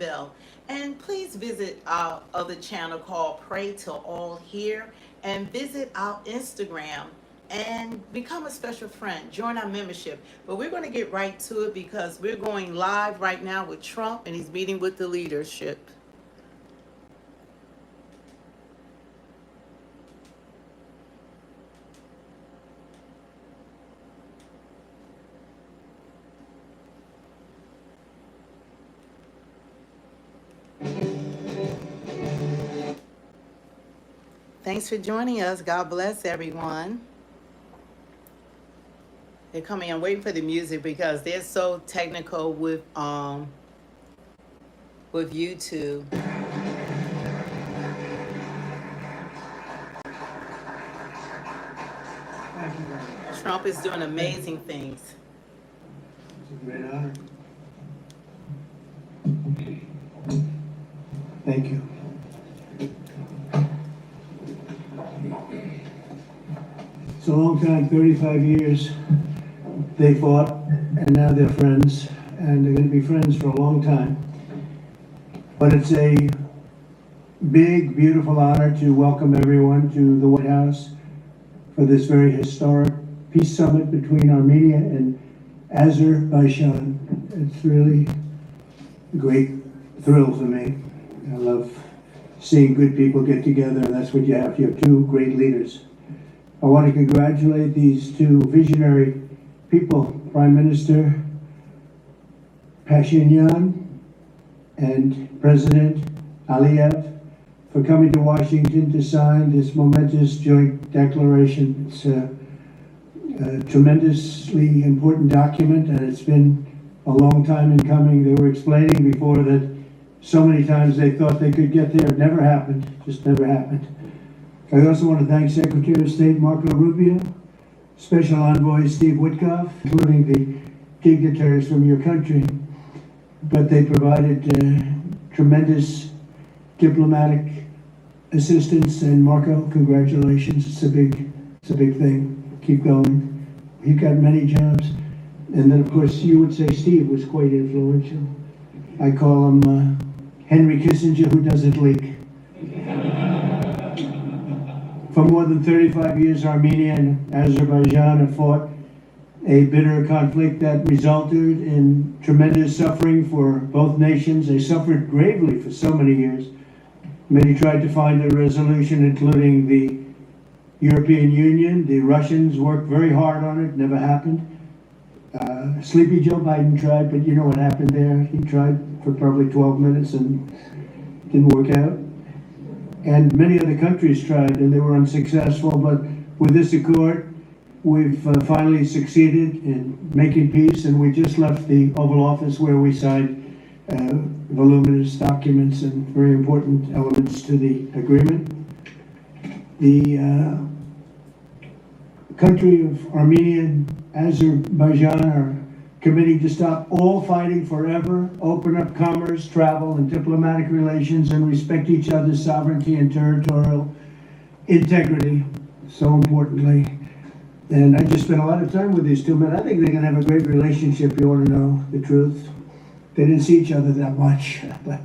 Nobel. And please visit our other channel called Pray Till All Here and visit our Instagram and become a special friend. Join our membership. But we're going to get right to it because we're going live right now with Trump and he's meeting with the leadership. Thanks for joining us. God bless everyone. They're coming. I'm waiting for the music because they're so technical with YouTube. Trump is doing amazing things. It's a great honor. Thank you. It's a long time, 35 years. They fought, and now they're friends, and they're going to be friends for a long time. But it's a big, beautiful honor to welcome everyone to the White House for this very historic peace summit between Armenia and Azerbaijan. It's really a great thrill for me. I love seeing good people get together, and that's what you have. You have two great leaders. I want to congratulate these two visionary people, Prime Minister Pashinyan and President Aliyev, for coming to Washington to sign this momentous joint declaration. It's a tremendously important document, and it's been a long time in coming. They were explaining before that so many times they thought they could get there. It never happened, just never happened. I also want to thank Secretary of State Marco Rubio, Special Envoy Steve Witkoff, including the dignitaries from your country. But they provided tremendous diplomatic assistance, and Marco, congratulations. It's a big thing. Keep going. You've got many jobs. And then, of course, you would say Steve was quite influential. I call him Henry Kissinger, who doesn't leak. For more than 35 years, Armenia and Azerbaijan have fought a bitter conflict that resulted in tremendous suffering for both nations. They suffered gravely for so many years. Many tried to find a resolution, including the European Union. The Russians worked very hard on it, never happened. Sleepy Joe Biden tried, but you know what happened there. He tried for probably 12 minutes and didn't work out. And many other countries tried, and they were unsuccessful. But with this accord, we've finally succeeded in making peace, and we just left the Oval Office where we signed voluminous documents and very important elements to the agreement. The country of Armenia and Azerbaijan are committing to stop all fighting forever, open up commerce, travel, and diplomatic relations, and respect each other's sovereignty and territorial integrity, so importantly. And I just spent a lot of time with these two men. I think they're going to have a great relationship, you want to know the truth. They didn't see each other that much, but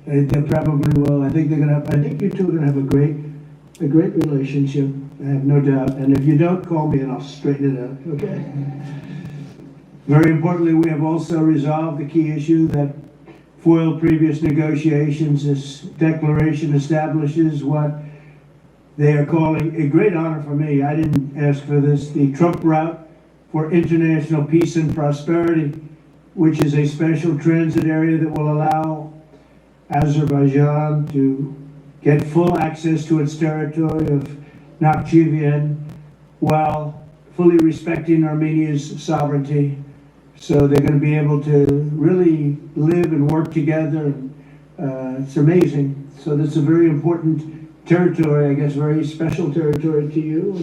they probably will. I think you two are going to have a great relationship. I have no doubt. And if you don't, call me and I'll straighten it out, okay? Very importantly, we have also resolved the key issue that foiled previous negotiations. This declaration establishes what they are calling a great honor for me. I didn't ask for this. The Trump route for international peace and prosperity, which is a special transit area that will allow Azerbaijan to get full access to its territory of Nakhchivan while fully respecting Armenia's sovereignty. So they're going to be able to really live and work together. It's amazing. So that's a very important territory, I guess, very special territory to you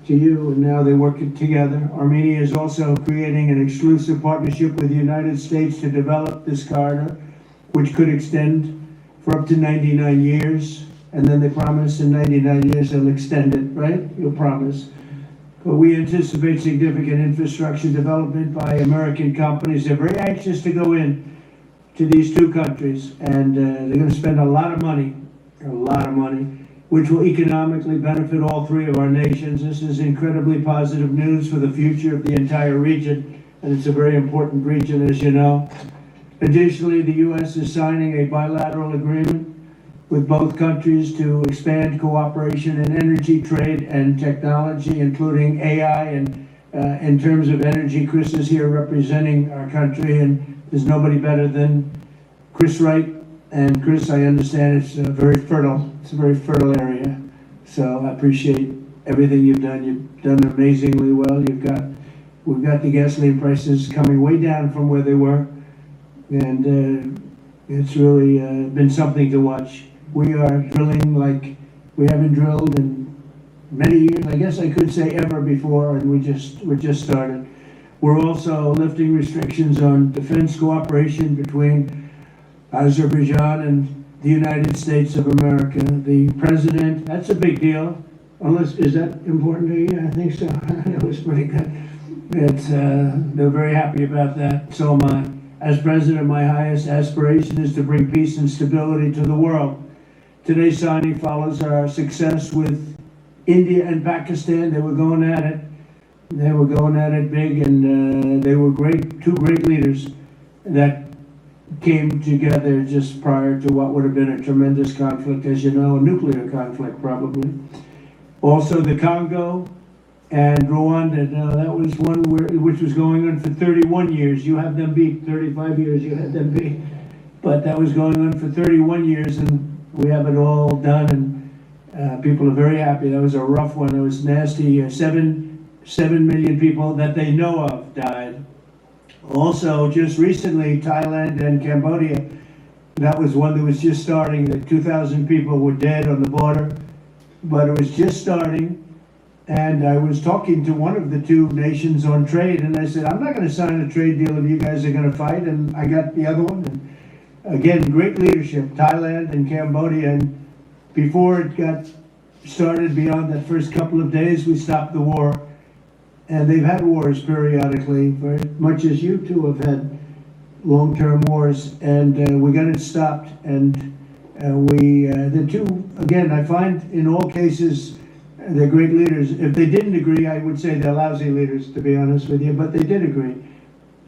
and now they work together. Armenia is also creating an exclusive partnership with the United States to develop this corridor, which could extend for up to 99 years. And then they promise in 99 years they'll extend it, right? You'll promise. But we anticipate significant infrastructure development by American companies. They're very anxious to go in to these two countries, and they're going to spend a lot of money, which will economically benefit all three of our nations. This is incredibly positive news for the future of the entire region, and it's a very important region, as you know. Additionally, the U.S. is signing a bilateral agreement with both countries to expand cooperation in energy, trade, and technology, including AI. And in terms of energy, Chris is here representing our country, and there's nobody better than Chris Wright. And Chris, I understand it's very fertile. It's a very fertile area. So I appreciate everything you've done. You've done amazingly well. We've got the gasoline prices coming way down from where they were, and it's really been something to watch. We are drilling like we haven't drilled in many years. I guess I could say ever before, and we just started. We're also lifting restrictions on defense cooperation between Azerbaijan and the United States of America. The president, that's a big deal. Unless, is that important to you? I think so. It was pretty good. They're very happy about that. So am I. As president, my highest aspiration is to bring peace and stability to the world. Today's signing follows our success with India and Pakistan. They were going at it. They were going at it big, and they were great, two great leaders that came together just prior to what would have been a tremendous conflict, as you know, a nuclear conflict probably. Also the Congo and Rwanda. Now that was one which was going on for 31 years. You had them beat, 35 years you had them beat. But that was going on for 31 years, and we have it all done, and people are very happy. That was a rough one. It was nasty. 7 million people that they know of died. Also, just recently, Thailand and Cambodia, that was one that was just starting. That 2,000 people were dead on the border, but it was just starting. And I was talking to one of the two nations on trade, and I said, I'm not going to sign a trade deal if you guys are going to fight. And I got the other one. And again, great leadership, Thailand and Cambodia. And before it got started, beyond that first couple of days, we stopped the war. And they've had wars periodically, very much as you two have had long-term wars. And we got it stopped. And the two, again, I find in all cases, they're great leaders. If they didn't agree, I would say they're lousy leaders, to be honest with you, but they did agree.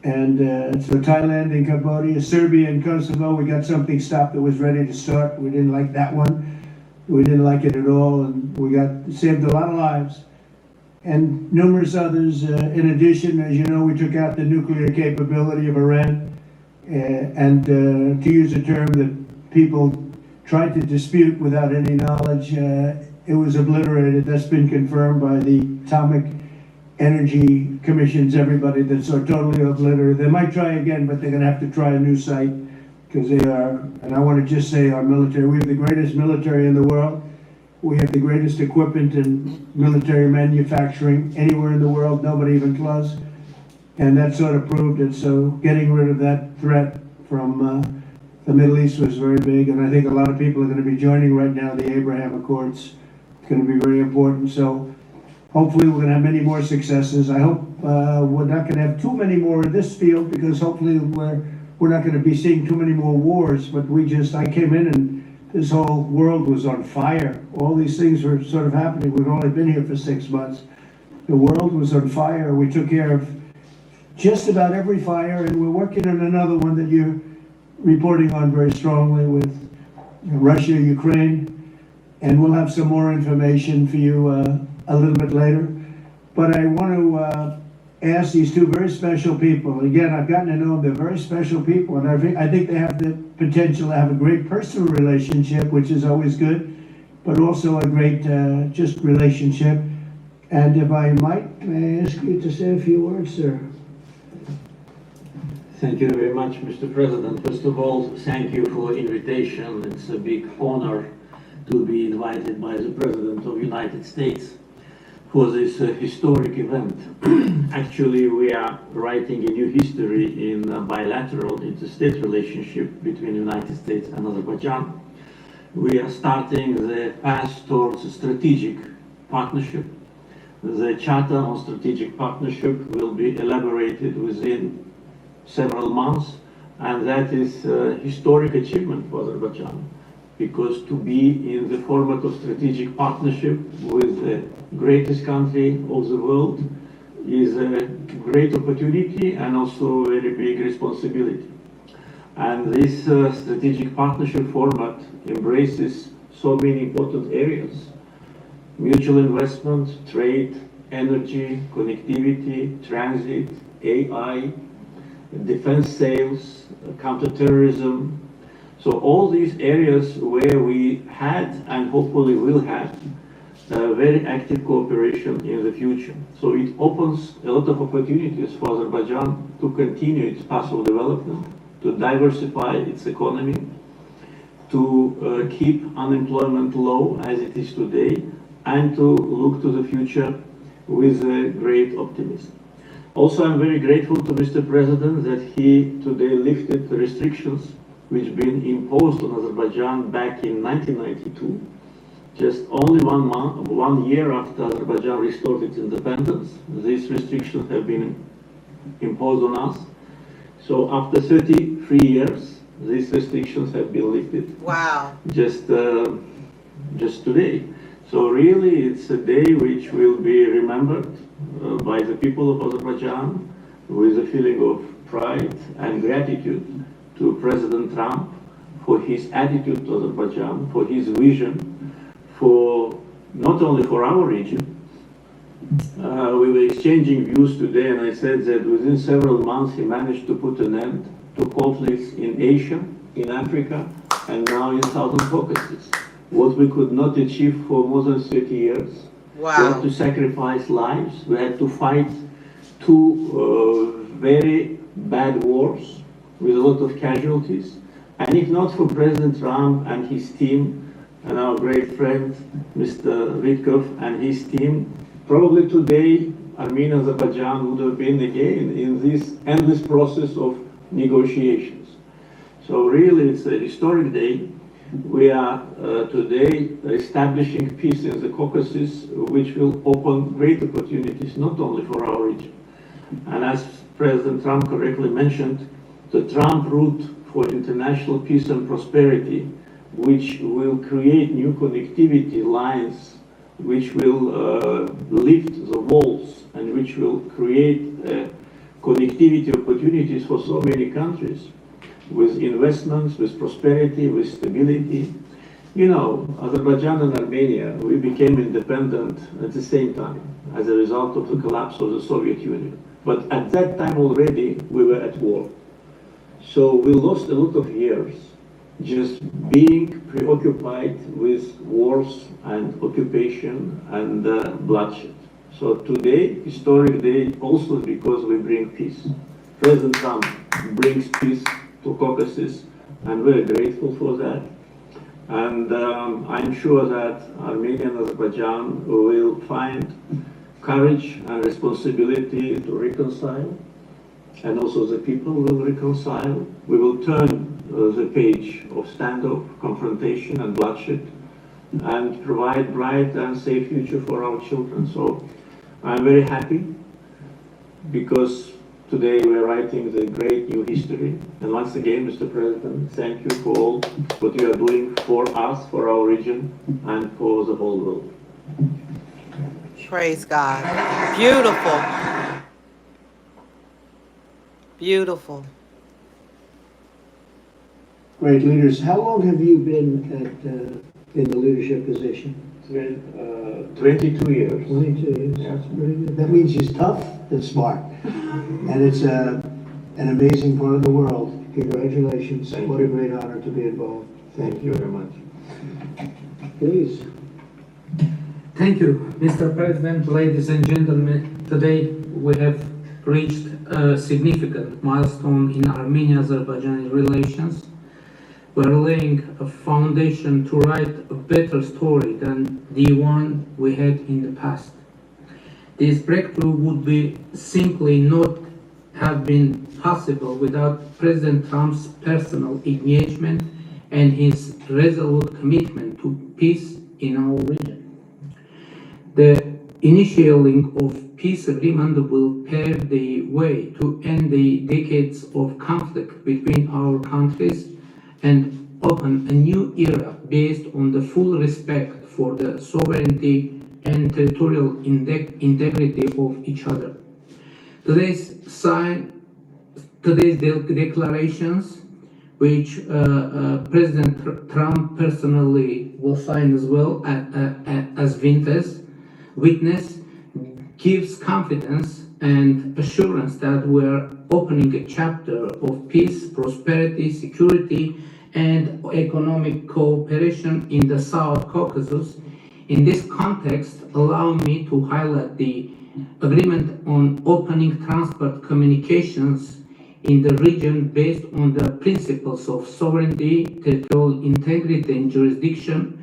And so Thailand and Cambodia, Serbia and Kosovo, we got something stopped that was ready to start. We didn't like that one. We didn't like it at all, and we saved a lot of lives. And numerous others. In addition, as you know, we took out the nuclear capability of Iran. And to use a term that people tried to dispute without any knowledge, it was obliterated. That's been confirmed by the Atomic Energy Commissions, everybody, that's totally obliterated. They might try again, but they're going to have to try a new site, because they are, and I want to just say our military, we have the greatest military in the world. We have the greatest equipment in military manufacturing anywhere in the world, nobody even close. And that sort of proved it. So getting rid of that threat from the Middle East was very big, and I think a lot of people are going to be joining right now the Abraham Accords. It's going to be very important. So hopefully we're going to have many more successes. I hope we're not going to have too many more in this field, because hopefully we're not going to be seeing too many more wars. But I came in and this whole world was on fire. All these things were sort of happening. We've only been here for 6 months. The world was on fire. We took care of just about every fire, and we're working on another one that you're reporting on very strongly with Russia, Ukraine, and we'll have some more information for you a little bit later. But I want to ask these two very special people. Again, I've gotten to know them. They're very special people, and I think they have the potential to have a great personal relationship, which is always good, but also a great just relationship. And if I might, may I ask you to say a few words, sir? Thank you very much, Mr. President. First of all, thank you for the invitation. It's a big honor to be invited by the President of the United States for this historic event. Actually, we are writing a new history in a bilateral interstate relationship between the United States and Azerbaijan. We are starting the path towards a strategic partnership. The Charter on Strategic Partnership will be elaborated within several months and that is a historic achievement for Azerbaijan, because to be in the format of strategic partnership with the greatest country of the world is a great opportunity and also a very big responsibility. And this strategic partnership format embraces so many important areas: mutual investment, trade, energy, connectivity, transit, AI, defense sales, counterterrorism. So all these areas where we had and hopefully will have very active cooperation in the future. So it opens a lot of opportunities for Azerbaijan to continue its path of development, to diversify its economy, to keep unemployment low as it is today, and to look to the future with great optimism. Also, I'm very grateful to Mr. President that he today lifted the restrictions which been imposed on Azerbaijan back in 1992, just only 1 year after Azerbaijan restored its independence. These restrictions have been imposed on us. So after 33 years, these restrictions have been lifted. Wow. Just today. So really, it's a day which will be remembered by the people of Azerbaijan with a feeling of pride and gratitude to President Trump for his attitude to Azerbaijan, for his vision, for not only for our region. We were exchanging views today, and I said that within several months he managed to put an end to conflicts in Asia, in Africa, and now in Southern Caucasus. What we could not achieve for more than 30 years. Wow. We had to sacrifice lives. We had to fight two very bad wars with a lot of casualties. And if not for President Trump and his team, and our great friend, Mr. Vitkov and his team, probably today, Armenia, Azerbaijan would have been again in this endless process of negotiations. So really, it's a historic day. We are today establishing peace in the Caucasus, which will open great opportunities not only for our region. And as President Trump correctly mentioned, the Trump route for international peace and prosperity, which will create new connectivity lines, which will lift the walls, and which will create connectivity opportunities for so many countries, with investments, with prosperity, with stability. You know, Azerbaijan and Armenia, we became independent at the same time as a result of the collapse of the Soviet Union. But at that time already, we were at war. So we lost a lot of years just being preoccupied with wars and occupation and bloodshed. So today, historic day, also because we bring peace. President Trump brings peace to Caucasus, and we're grateful for that. And I'm sure that Armenia and Azerbaijan will find courage and responsibility to reconcile, and also the people will reconcile. We will turn the page of standoff, confrontation, and bloodshed, and provide bright and safe future for our children. So I'm very happy because today we're writing the great new history. And once again, Mr. President, thank you for all what you are doing for us, for our region, and for the whole world. Praise God. Beautiful. Beautiful. Great leaders. How long have you been in the leadership position? 22 years. 22 years. Yeah. That's pretty good. That means he's tough and smart. And it's an amazing part of the world. Congratulations. What a great honor to be involved. Thank you very much. Please. Thank you, Mr. President, ladies and gentlemen. Today we have reached a significant milestone in Armenia-Azerbaijani relations. We're laying a foundation to write a better story than the one we had in the past. This breakthrough would be simply not have been possible without President Trump's personal engagement and his resolute commitment to peace in our region. The initiating of peace agreement will pave the way to end the decades of conflict between our countries and open a new era based on the full respect for the sovereignty and territorial integrity of each other. Today's declarations, which President Trump personally will sign as well as witness, gives confidence and assurance that we're opening a chapter of peace, prosperity, security, and economic cooperation in the South Caucasus. In this context, allow me to highlight the agreement on opening transport communications in the region based on the principles of sovereignty, territorial integrity, and jurisdiction.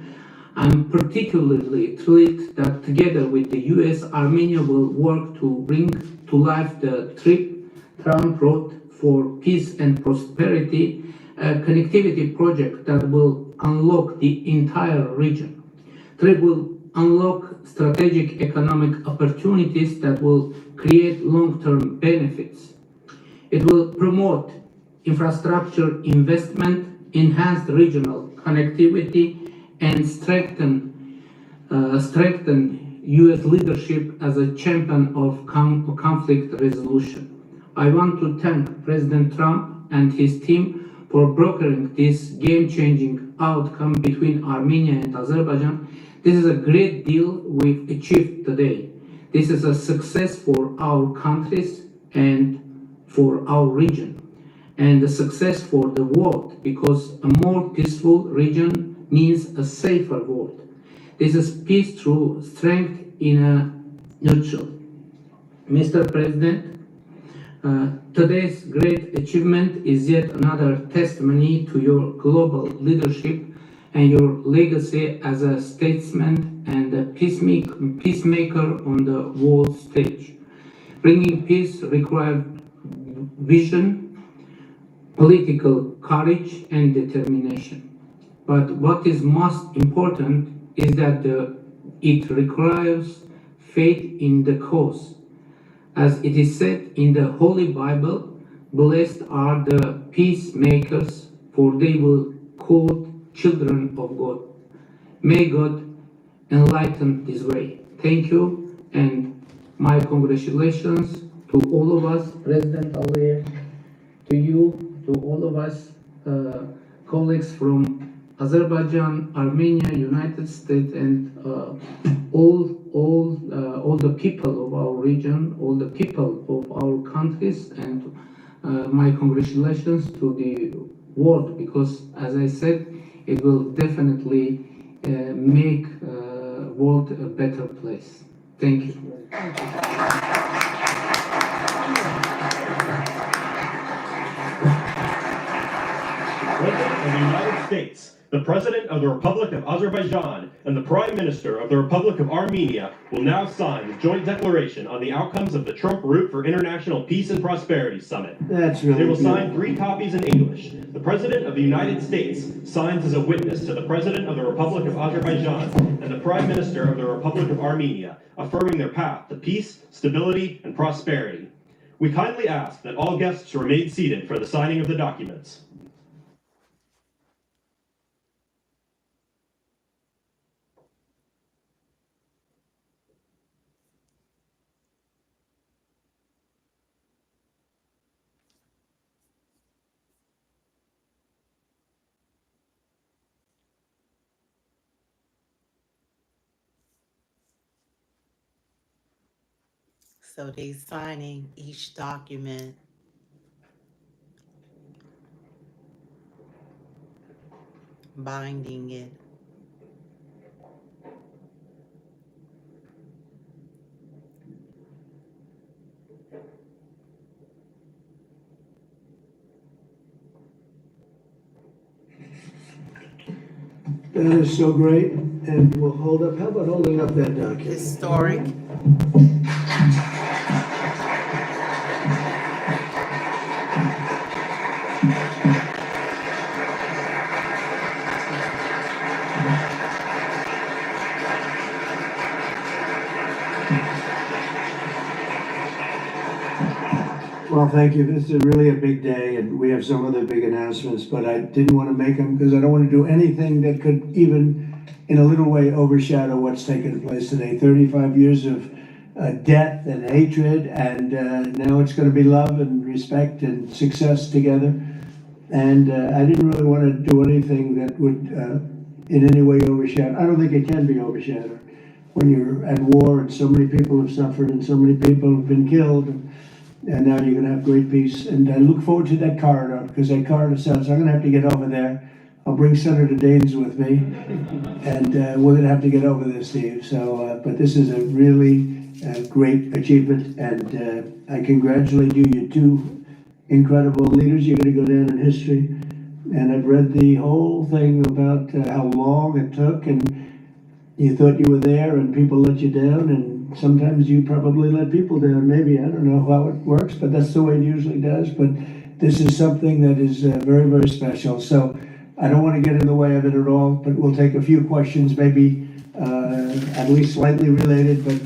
I'm particularly thrilled that together with the US, Armenia will work to bring to life the Trump Road for Peace and Prosperity, a connectivity project that will unlock the entire region. TRIP will unlock strategic economic opportunities that will create long-term benefits. It will promote infrastructure investment, enhance regional connectivity, and strengthen U.S. leadership as a champion of conflict resolution. I want to thank President Trump and his team for brokering this game-changing outcome between Armenia and Azerbaijan. This is a great deal we've achieved today. This is a success for our countries and for our region, and a success for the world, because a more peaceful region means a safer world. This is peace through strength in a nutshell. Mr. President, today's great achievement is yet another testimony to your global leadership and your legacy as a statesman and a peacemaker on the world stage. Bringing peace requires vision, political courage, and determination. But what is most important is that it requires faith in the cause. As it is said in the Holy Bible, blessed are the peacemakers, for they will be called children of God. May God enlighten this way. Thank you, and my congratulations to all of us, President Aliyev, to you, to all of us, colleagues from Azerbaijan, Armenia, United States, and all the people of our region, all the people of our countries, and my congratulations to the world, because, as I said, it will definitely make world a better place. Thank you. President of the United States, the President of the Republic of Azerbaijan, and the Prime Minister of the Republic of Armenia will now sign the joint declaration on the outcomes of the Trump Route for International Peace and Prosperity Summit. That's really They will beautiful. sign 3 copies in English. The President of the United States signs as a witness to the President of the Republic of Azerbaijan and the Prime Minister of the Republic of Armenia, affirming their path to peace, stability, and prosperity. We kindly ask that all guests remain seated for the signing of the documents. So they signing each document, binding it. That is so great, and we'll hold up, how about holding up that document? Historic. Well, thank you. This is really a big day, and we have some other big announcements, but I didn't want to make them because I don't want to do anything that could even, in a little way, overshadow what's taken place today. 35 years of death and hatred, and now it's going to be love and respect and success together. And I didn't really want to do anything that would in any way overshadow. I don't think it can be overshadowed when you're at war and so many people have suffered and so many people have been killed. And now you're going to have great peace. And I look forward to that corridor, because that corridor sounds, I'm going to have to get over there. I'll bring Senator Daines with me, and we're going to have to get over this, Steve. So, but this is a really great achievement, and I congratulate you. You're two incredible leaders. You're going to go down in history. And I've read the whole thing about how long it took, and you thought you were there, and people let you down, and sometimes you probably let people down. Maybe, I don't know how it works, but that's the way it usually does. But this is something that is very, very special. So I don't want to get in the way of it at all, but we'll take a few questions, maybe at least slightly related, but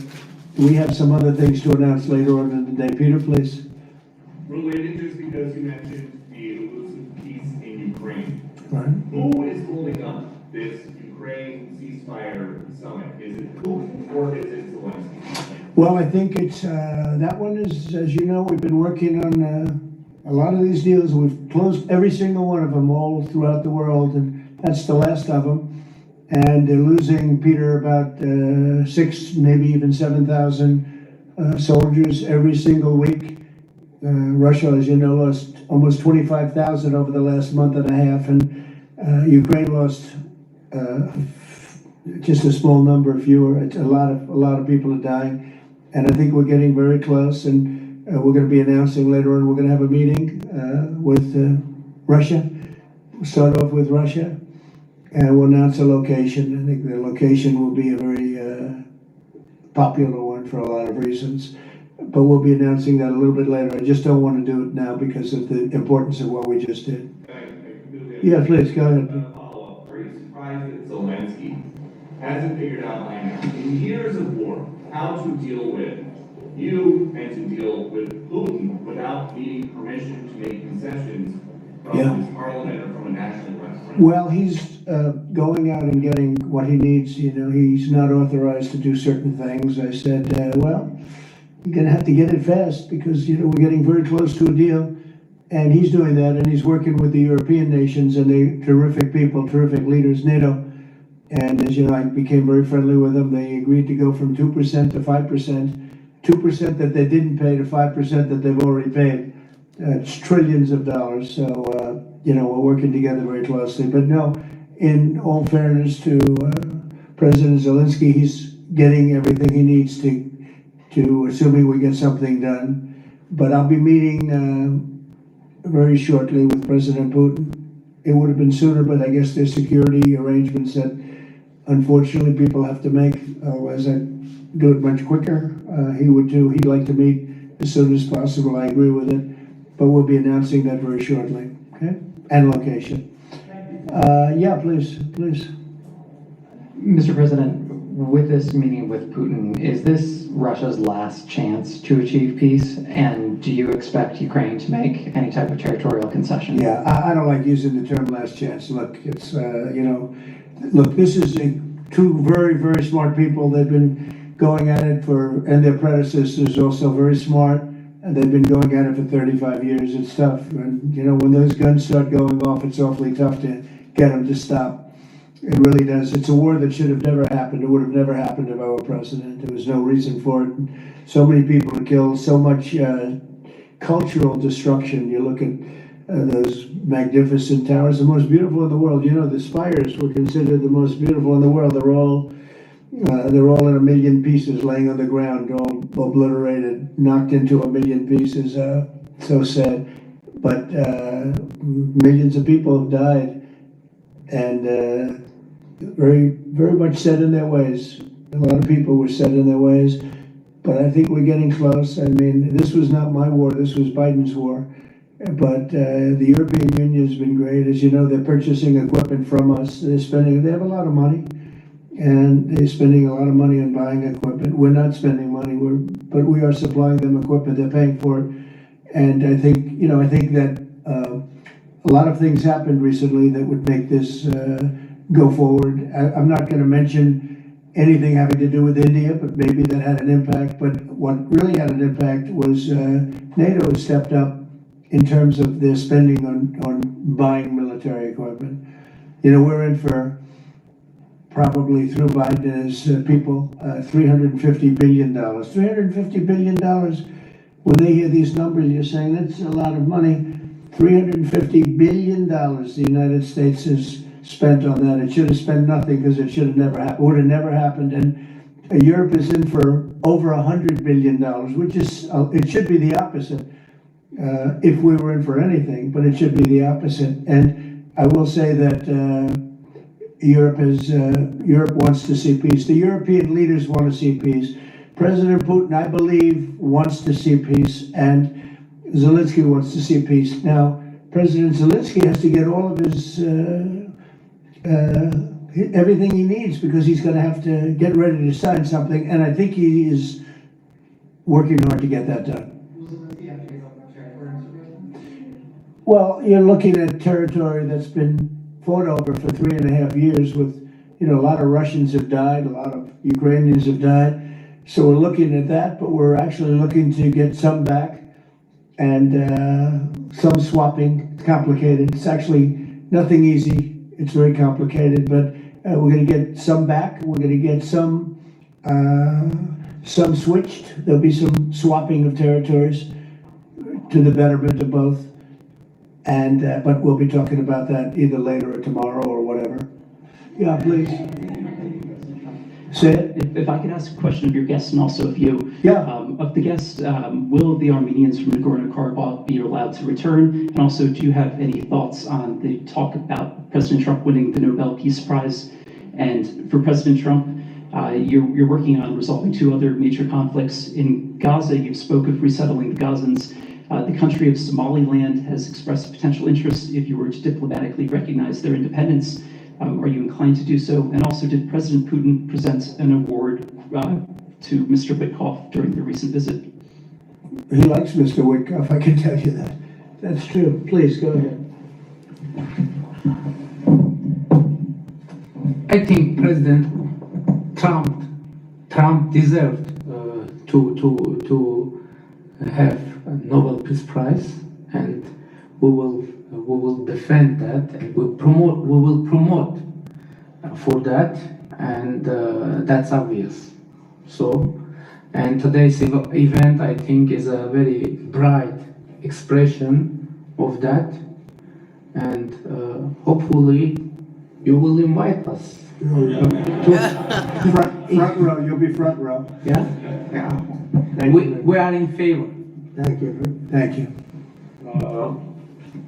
we have some other things to announce later on in the day. Peter, please. Related, just because you mentioned the elusive peace in Ukraine. Right. Who is holding up this Ukraine ceasefire summit? Is it Putin or is it Zelensky? Well, I think it's, that one is, as you know, we've been working on a lot of these deals. We've closed every single one of them all throughout the world, and that's the last of them. And they're losing, Peter, about 6, maybe even 7,000 soldiers every single week. Russia, as you know, lost almost 25,000 over the last month and a half, and Ukraine lost just a small number, fewer. It's a lot of people are dying, and I think we're getting very close. And we're going to be announcing later on. We're going to have a meeting with Russia. We'll start off with Russia, and we'll announce a location. I think the location will be a very popular one for a lot of reasons. But we'll be announcing that a little bit later. I just don't want to do it now because of the importance of what we just did. Yeah, please, go ahead. Follow-up. Are you surprised that Zelensky hasn't figured out by now, in years of war, how to deal with you and to deal with Putin without needing permission to make concessions from his parliament or from a national referendum? Well, he's going out and getting what he needs. You know, he's not authorized to do certain things. I said, well, you're going to have to get it fast because, you know, we're getting very close to a deal. And he's doing that, and he's working with the European nations, and they're terrific people, terrific leaders, NATO. And as you know, I became very friendly with them. They agreed to go from 2% to 5%, 2% that they didn't pay to 5% that they've already paid. It's trillions of dollars. So, you know, we're working together very closely. But no, in all fairness to President Zelensky, he's getting everything he needs to assuming we get something done. But I'll be meeting very shortly with President Putin. It would have been sooner, but I guess there's security arrangements that unfortunately people have to make. Otherwise, I'd do it much quicker. He would too. He'd like to meet as soon as possible. I agree with it. But we'll be announcing that very shortly. Okay? And location. Yeah, please. Mr. President, with this meeting with Putin, is this Russia's last chance to achieve peace? And do you expect Ukraine to make any type of territorial concession? Yeah, I don't like using the term last chance. Look, it's, you know, look, this is two very, very smart people. They've been going at it and their predecessors also very smart. And they've been going at it for 35 years. It's tough. And, you know, when those guns start going off, it's awfully tough to get them to stop. It really does. It's a war that should have never happened. It would have never happened if I were president. There was no reason for it. So many people were killed, so much cultural destruction. You look at those magnificent towers, the most beautiful in the world. You know, the spires were considered the most beautiful in the world. They're all in a million pieces laying on the ground, all obliterated, knocked into a million pieces. So sad. But millions of people have died. And very, very much set in their ways. A lot of people were set in their ways, but I think we're getting close. I mean, this was not my war, this was Biden's war. But the European Union has been great. As you know, they're purchasing equipment from us. They have a lot of money, and they're spending a lot of money on buying equipment. We're not spending money, but we are supplying them equipment. They're paying for it. And I think, I think that a lot of things happened recently that would make this go forward. I'm not going to mention anything having to do with India, but maybe that had an impact. But what really had an impact was NATO stepped up in terms of their spending on buying military equipment. We're in for, probably through Biden and his people, $350 billion. $350 billion. When they hear these numbers, you're saying that's a lot of money. $350 billion the United States has spent on that. It should have spent nothing because it should have never happened. Would have never happened. And Europe is in for over $100 billion, which is, it should be the opposite if we were in for anything, but it should be the opposite. And I will say that Europe wants to see peace. The European leaders want to see peace. President Putin, I believe, wants to see peace, and Zelensky wants to see peace. Now, President Zelensky has to get all of his everything he needs because he's going to have to get ready to sign something, and I think he is working hard to get that done. Well, you're looking at territory that's been fought over for 3.5 years with, a lot of Russians have died, a lot of Ukrainians have died. So we're looking at that, but we're actually looking to get some back and some swapping. It's complicated. It's actually nothing easy. It's very complicated, but we're going to get some back. We're going to get some switched. There'll be some swapping of territories to the betterment of both. And but we'll be talking about that either later or tomorrow or whatever. Yeah, please. Say it. If I could ask a question of your guests and also of you. Yeah. Of the guests, will the Armenians from Nagorno-Karabakh be allowed to return? And also, do you have any thoughts on the talk about President Trump winning the Nobel Peace Prize? And for President Trump, you're working on resolving 2 other major conflicts. In Gaza, you spoke of resettling the Gazans. The country of Somaliland has expressed potential interest if you were to diplomatically recognize their independence. Are you inclined to do so? And also, did President Putin present an award to Mr. Witkoff during the recent visit? He likes Mr. Witkoff, I can tell you that. That's true. Please, go ahead. I think President Trump deserved to have a Nobel Peace Prize, and we will defend that, and we will promote for that, and that's obvious. So, and today's event, I think, is a very bright expression of that, and hopefully you will invite us. Front row, you'll be front row. Yeah. We are in favor. Thank you. Thank you.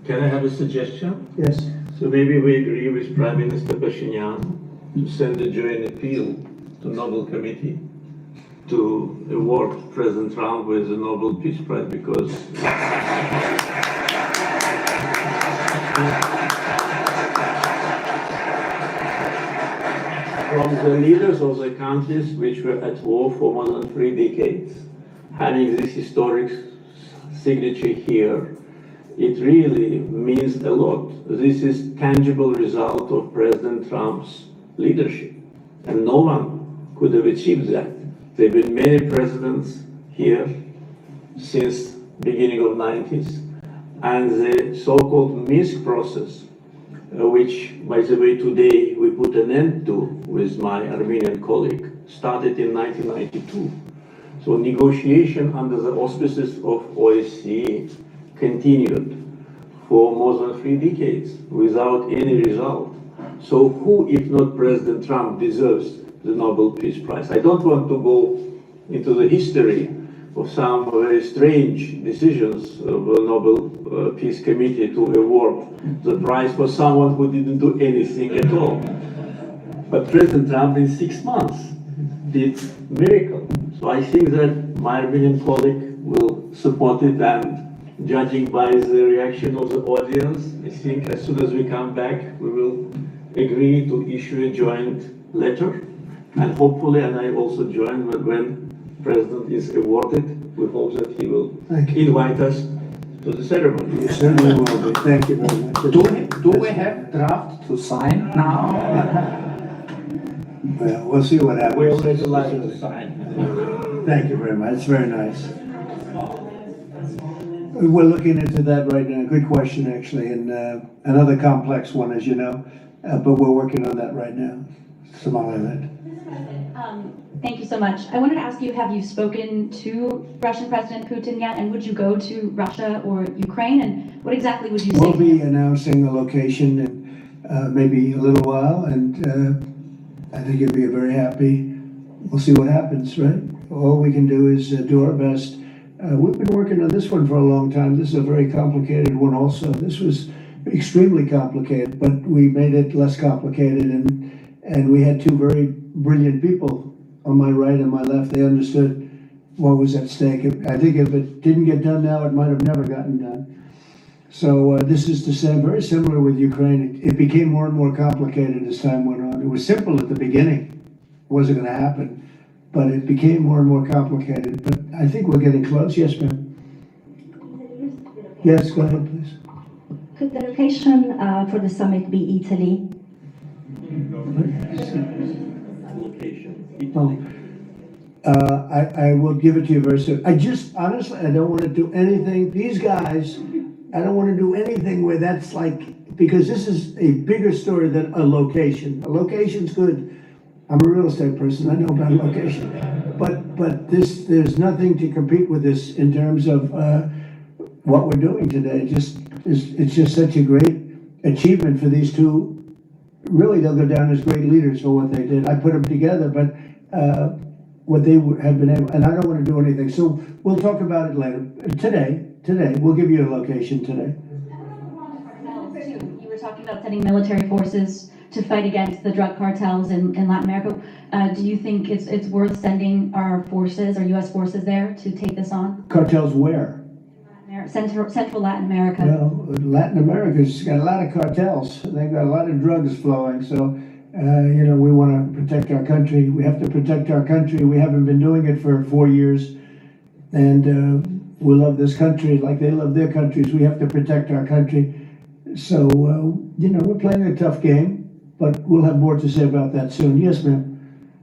Can I have a suggestion? Yes. So maybe we agree with Prime Minister Pashinyan to send a joint appeal to Nobel Committee to award President Trump with the Nobel Peace Prize because from the leaders of the countries which were at war for more than 3 decades, having this historic signature here, it really means a lot. This is tangible result of President Trump's leadership, and no one could have achieved that. There have been many presidents here since beginning of 90s, and the so-called Minsk process, which, by the way, today we put an end to with my Armenian colleague, started in 1992. So negotiation under the auspices of OSCE continued for more than 3 decades without any result. So who, if not President Trump, deserves the Nobel Peace Prize? I don't want to go into the history of some very strange decisions of the Nobel Peace Committee to award the prize for someone who didn't do anything at all. But President Trump in 6 months did miracle. So I think that my Armenian colleague will support it, and judging by the reaction of the audience, I think as soon as we come back, we will agree to issue a joint letter, and hopefully, and I also join when President is awarded, we hope that he will invite us to the ceremony. You certainly will be. Thank you very much. Do we have draft to sign now? Well, we'll see what happens. We already like to sign. Thank you very much. It's very nice. We're looking into that right now. Good question, actually, and another complex one, as you know. But we're working on that right now. Somaliland. Thank you so much. I wanted to ask you, have you spoken to Russian President Putin yet? And would you go to Russia or Ukraine? And what exactly would you say? We'll be announcing a location in maybe a little while, and I think you'll be very happy. We'll see what happens, right? All we can do is do our best. We've been working on this one for a long time. This is a very complicated one also. This was extremely complicated, but we made it less complicated, and we had two very brilliant people on my right and my left. They understood what was at stake. I think if it didn't get done now, it might have never gotten done. So this is the same, very similar with Ukraine. It became more and more complicated as time went on. It was simple at the beginning. It wasn't going to happen. But it became more and more complicated. But I think we're getting close. Yes, ma'am. Yes, go ahead, please. Could the location for the summit be Italy? Oh. I will give it to you very soon. I just, honestly, I don't want to do anything. These guys, I don't want to do anything where that's like, because this is a bigger story than a location. A location's good. I'm a real estate person. I know about location. But there's nothing to compete with this in terms of what we're doing today. It's just such a great achievement for these two. Really, they'll go down as great leaders for what they did. I put them together, but what they have been able, and I don't want to do anything. So we'll talk about it later. Today, we'll give you a location today. You were talking about sending military forces to fight against the drug cartels in Latin America. Do you think it's worth sending our forces, our U.S. forces there to take this on? Cartels where? Central Latin America. Well, Latin America's got a lot of cartels. They've got a lot of drugs flowing. So, we want to protect our country. We have to protect our country. We haven't been doing it for 4 years. And we love this country like they love their countries. We have to protect our country. So, we're playing a tough game, but we'll have more to say about that soon. Yes, ma'am.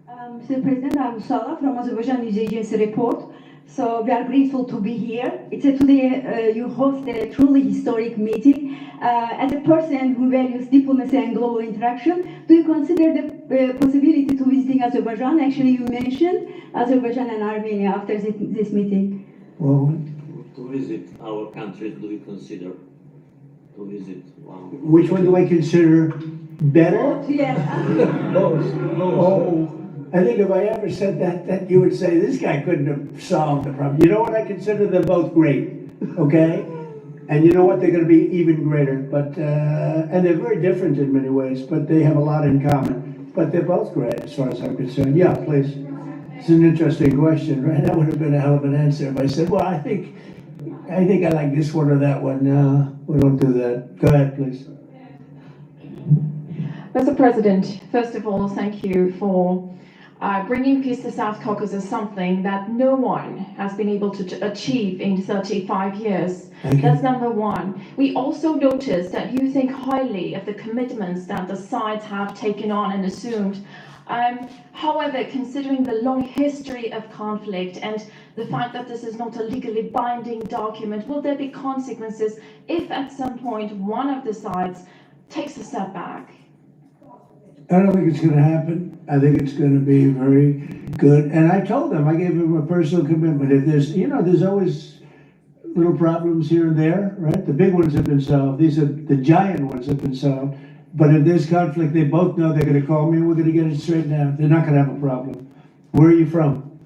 Mr. President, I'm Sala from Azerbaijan News Agency Report. So we are grateful to be here. Today you host a truly historic meeting. As a person who values diplomacy and global interaction, do you consider the possibility to visiting Azerbaijan? Actually, you mentioned Azerbaijan and Armenia after this meeting. Well, To visit our country, do we consider to visit one? which one do I consider better? Yes. Oh, I think if I ever said that you would say, this guy couldn't have solved the problem. You know what? I consider them both great, okay? And you know what? They're going to be even greater. But and they're very different in many ways, but they have a lot in common. But they're both great as far as I'm concerned. Yeah, please. It's an interesting question, right? That would have been a hell of an answer if I said, well, I think I like this one or that one. No, we don't do that. Go ahead, please. Mr. President, first of all, thank you for bringing peace to South Caucasus, something that no one has been able to achieve in 35 years. That's number one. We also noticed that you think highly of the commitments that the sides have taken on and assumed. However, considering the long history of conflict and the fact that this is not a legally binding document, will there be consequences if at some point one of the sides takes a step back? I don't think it's going to happen. I think it's going to be very good. And I told them, I gave them a personal commitment. If there's always little problems here and there, right? The big ones have been solved. These are the giant ones have been solved. But if there's conflict, they both know they're going to call me and we're going to get it straightened out. They're not going to have a problem. Where are you from?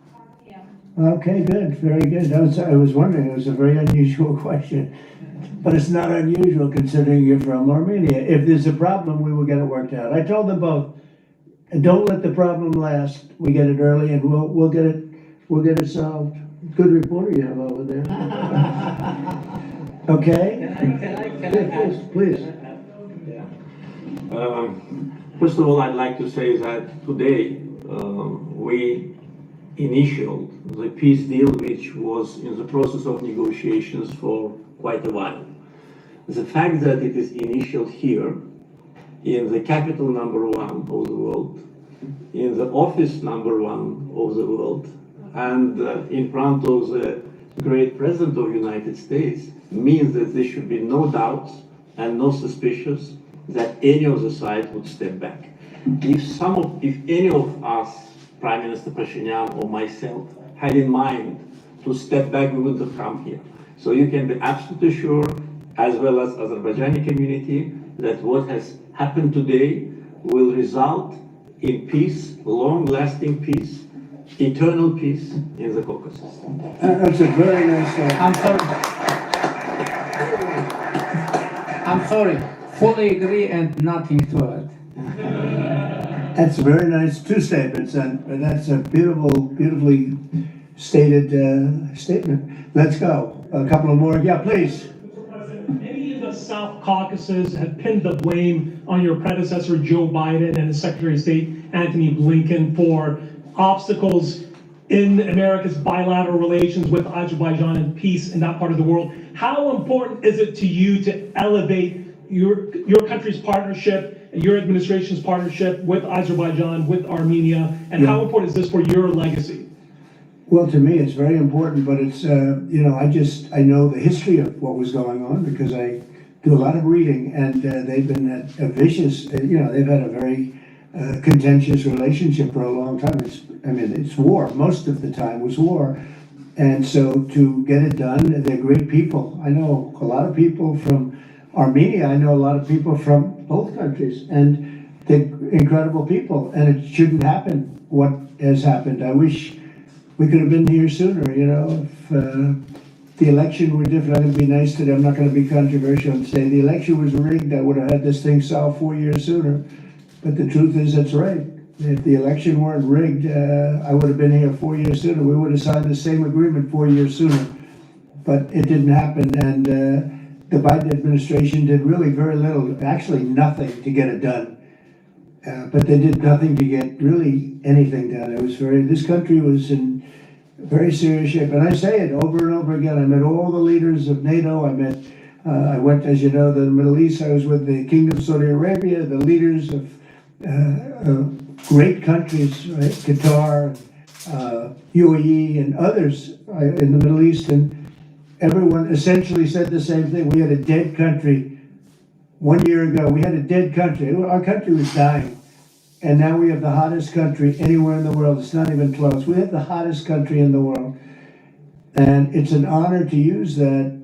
Yeah. Okay, good. Very good. I was wondering, it was a very unusual question. But it's not unusual considering you're from Armenia. If there's a problem, we will get it worked out. I told them both, don't let the problem last. We get it early and we'll get it solved. Good reporter you have over there. Okay? Can I Please. Yeah. First of all, I'd like to say that today we initialed the peace deal, which was in the process of negotiations for quite a while. The fact that it is initialed here, in the capital number one of the world, in the office number one of the world, and in front of the great president of the United States, means that there should be no doubts and no suspicions that any of the sides would step back. If any of us, Prime Minister Pashinyan or myself, had in mind to step back, we wouldn't have come here. So you can be absolutely sure, as well as Azerbaijani community, that what has happened today will result in peace, long-lasting peace, eternal peace in the Caucasus. That's a very nice. I'm sorry. Fully agree and nothing to add. That's a very nice two statements, and that's a beautifully stated statement. Let's go. A couple of more. Yeah, please. Many in the South Caucasus have pinned the blame on your predecessor, Joe Biden, and his Secretary of State, Antony Blinken, for obstacles in America's bilateral relations with Azerbaijan and peace in that part of the world. How important is it to you to elevate your country's partnership, your administration's partnership with Azerbaijan, with Armenia, and how important is this for your legacy? Well, to me, it's very important, but it's, I know the history of what was going on because I do a lot of reading, and they've been a vicious, they've had a very contentious relationship for a long time. It's war. Most of the time was war. And so to get it done, they're great people. I know a lot of people from Armenia. I know a lot of people from both countries, and they're incredible people, and it shouldn't happen what has happened. I wish we could have been here sooner, if the election were different. I'm going to be nice today. I'm not going to be controversial and say the election was rigged. I would have had this thing solved 4 years sooner. But the truth is, that's right. If the election weren't rigged, I would have been here 4 years sooner. We would have signed the same agreement 4 years sooner. But it didn't happen, and the Biden administration did really very little, actually nothing to get it done. But they did nothing to get really anything done. This country was in very serious shape. And I say it over and over again. I met all the leaders of NATO. I went, as you know, to the Middle East. I was with the Kingdom of Saudi Arabia, the leaders of great countries, right? Qatar, UAE, and others in the Middle East. And everyone essentially said the same thing. We had a dead country 1 year ago. We had a dead country. Our country was dying. And now we have the hottest country anywhere in the world. It's not even close. We have the hottest country in the world. And it's an honor to use that,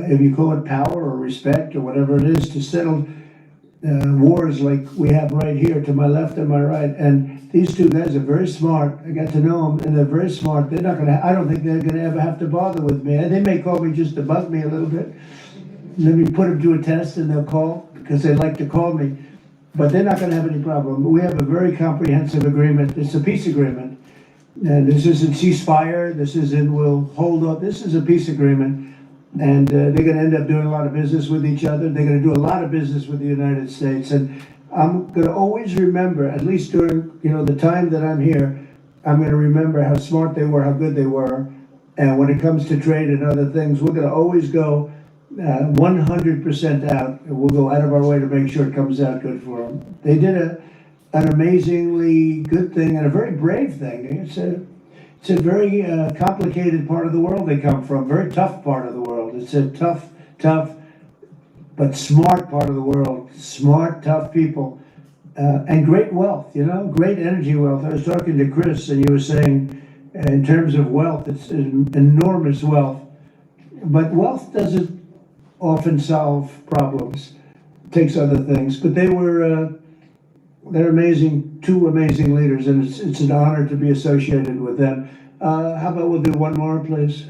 if you call it power or respect or whatever it is, to settle wars like we have right here to my left and my right. And these two guys are very smart. I got to know them, and they're very smart. They're not going to, I don't think they're going to ever have to bother with me. They may call me just to bug me a little bit. Let me put them to a test, and they'll call because they like to call me. But they're not going to have any problem. We have a very comprehensive agreement. It's a peace agreement. And this isn't ceasefire. This isn't we'll hold up. This is a peace agreement. And they're going to end up doing a lot of business with each other. They're going to do a lot of business with the United States. And I'm going to always remember, at least during the time that I'm here, I'm going to remember how smart they were, how good they were. And when it comes to trade and other things, we're going to always go 100% out. We'll go out of our way to make sure it comes out good for them. They did an amazingly good thing and a very brave thing. It's a very complicated part of the world they come from, very tough part of the world. It's a tough, but smart part of the world. Smart, tough people, and great wealth, great energy wealth. I was talking to Chris, and you were saying, in terms of wealth, it's enormous wealth. But wealth doesn't often solve problems. It takes other things. But they're amazing, two amazing leaders, and it's an honor to be associated with them. How about we'll do one more, please?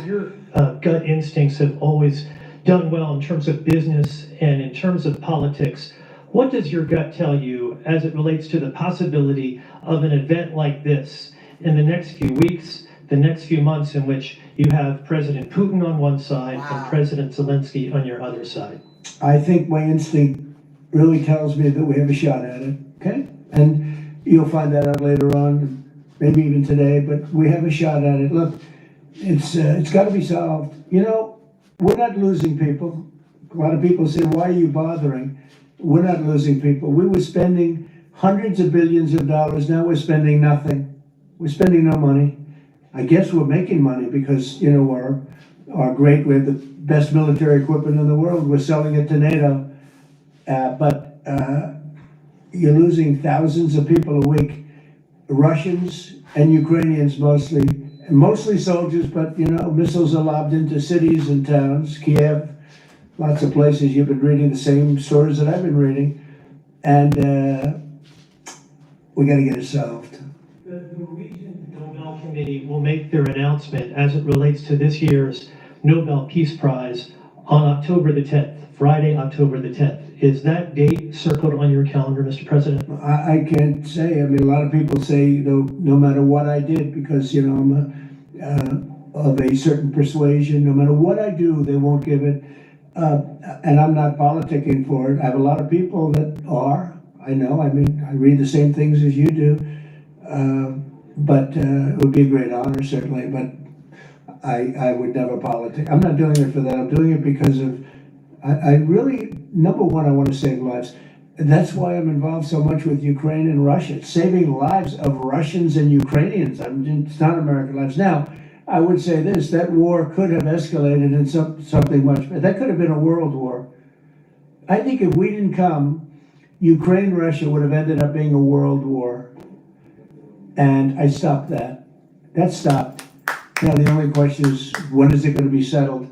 Your gut instincts have always done well in terms of business and in terms of politics. What does your gut tell you as it relates to the possibility of an event like this in the next few weeks, the next few months, in which you have President Putin on one side and President Zelensky on your other side? I think my instinct really tells me that we have a shot at it, okay? And you'll find that out later on. maybe even today, but we have a shot at it. Look, it's got to be solved. You know, we're not losing people. A lot of people say, why are you bothering? We're not losing people. We were spending hundreds of billions of dollars. Now we're spending nothing. We're spending no money. I guess we're making money because, you know, we have the best military equipment in the world. We're selling it to NATO. But you're losing thousands of people a week. Russians and Ukrainians mostly soldiers, but, you know, missiles are lobbed into cities and towns, Kiev, lots of places. You've been reading the same stories that I've been reading. And we got to get it solved. The Norwegian Nobel Committee will make their announcement as it relates to this year's Nobel Peace Prize on October the 10th, Friday, October the 10th. Is that date circled on your calendar, Mr. President? I can't say. I mean, a lot of people say, you know, no matter what I did, because, you know, I'm of a certain persuasion, no matter what I do, they won't give it. And I'm not politicking for it. I have a lot of people that are. I know. I mean, I read the same things as you do. But it would be a great honor, certainly. But I would never politic. I'm not doing it for that. I'm doing it because of, I really, number one, I want to save lives. And that's why I'm involved so much with Ukraine and Russia. It's saving lives of Russians and Ukrainians. I mean, it's not American lives. Now, I would say this, that war could have escalated into something much, that could have been a world war. I think if we didn't come, Ukraine-Russia would have ended up being a world war. And I stopped that. That stopped. Now, the only question is, when is it going to be settled?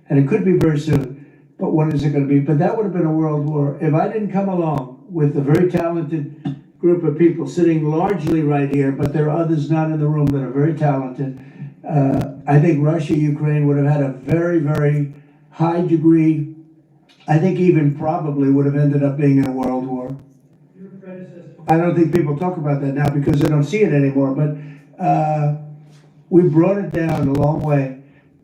And it could be very soon. But when is it going to be? But that would have been a world war. If I didn't come along with a very talented group of people sitting largely right here, but there are others not in the room that are very talented, I think Russia, Ukraine would have had a very, very high degree, I think even probably would have ended up being in a world war. I don't think people talk about that now because they don't see it anymore, but we brought it down a long way.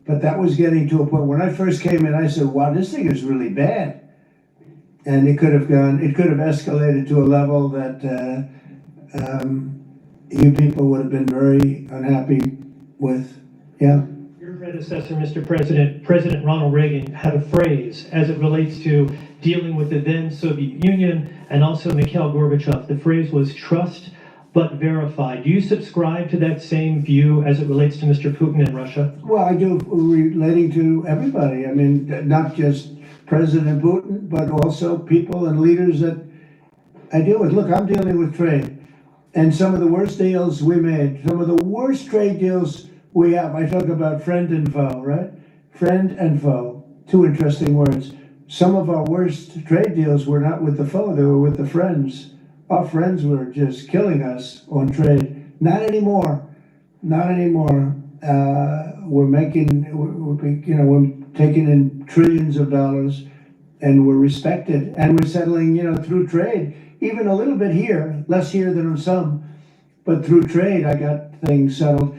But that was getting to a point. When I first came in, I said, wow, this thing is really bad. And it could have escalated to a level that you people would have been very unhappy with. Yeah. Your predecessor, Mr. President, President Ronald Reagan, had a phrase as it relates to dealing with the then Soviet Union and also Mikhail Gorbachev. The phrase was trust but verify. Do you subscribe to that same view as it relates to Mr. Putin and Russia? Well, I do, relating to everybody. I mean, not just President Putin, but also people and leaders that I deal with. Look, I'm dealing with trade. And some of the worst deals we made, some of the worst trade deals we have. I talk about friend and foe, right? Friend and foe. Two interesting words. Some of our worst trade deals were not with the foe, they were with the friends. Our friends were just killing us on trade. Not anymore. Not anymore. We're taking in trillions of dollars, and we're respected, and we're settling, through trade. Even a little bit here, less here than some, but through trade, I got things settled.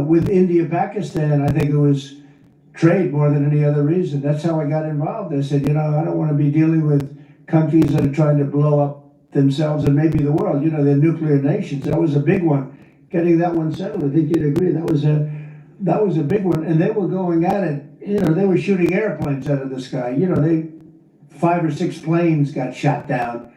With India, Pakistan, I think it was trade more than any other reason. That's how I got involved. I said, I don't want to be dealing with countries that are trying to blow up themselves and maybe the world. They're nuclear nations. That was a big one. Getting that one settled, I think you'd agree. That was a big one. And they were going at it. They were shooting airplanes out of the sky. 5 or 6 planes got shot down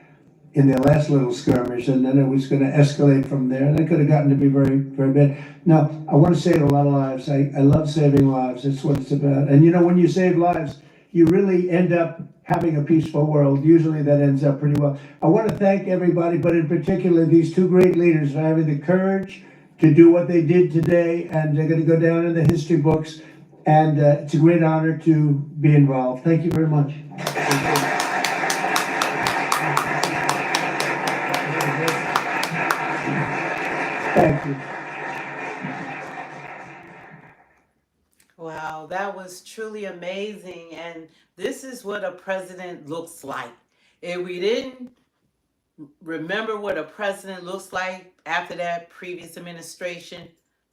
in their last little skirmish, and then it was going to escalate from there. And it could have gotten to be very, very bad. Now, I want to save a lot of lives. I love saving lives. That's what it's about. And when you save lives, you really end up having a peaceful world. Usually that ends up pretty well. I want to thank everybody, but in particular these two great leaders for having the courage to do what they did today, and they're going to go down in the history books. And it's a great honor to be involved. Thank you very much. Thank you. Wow, that was truly amazing. And this is what a president looks like. If we didn't remember what a president looks like after that previous administration,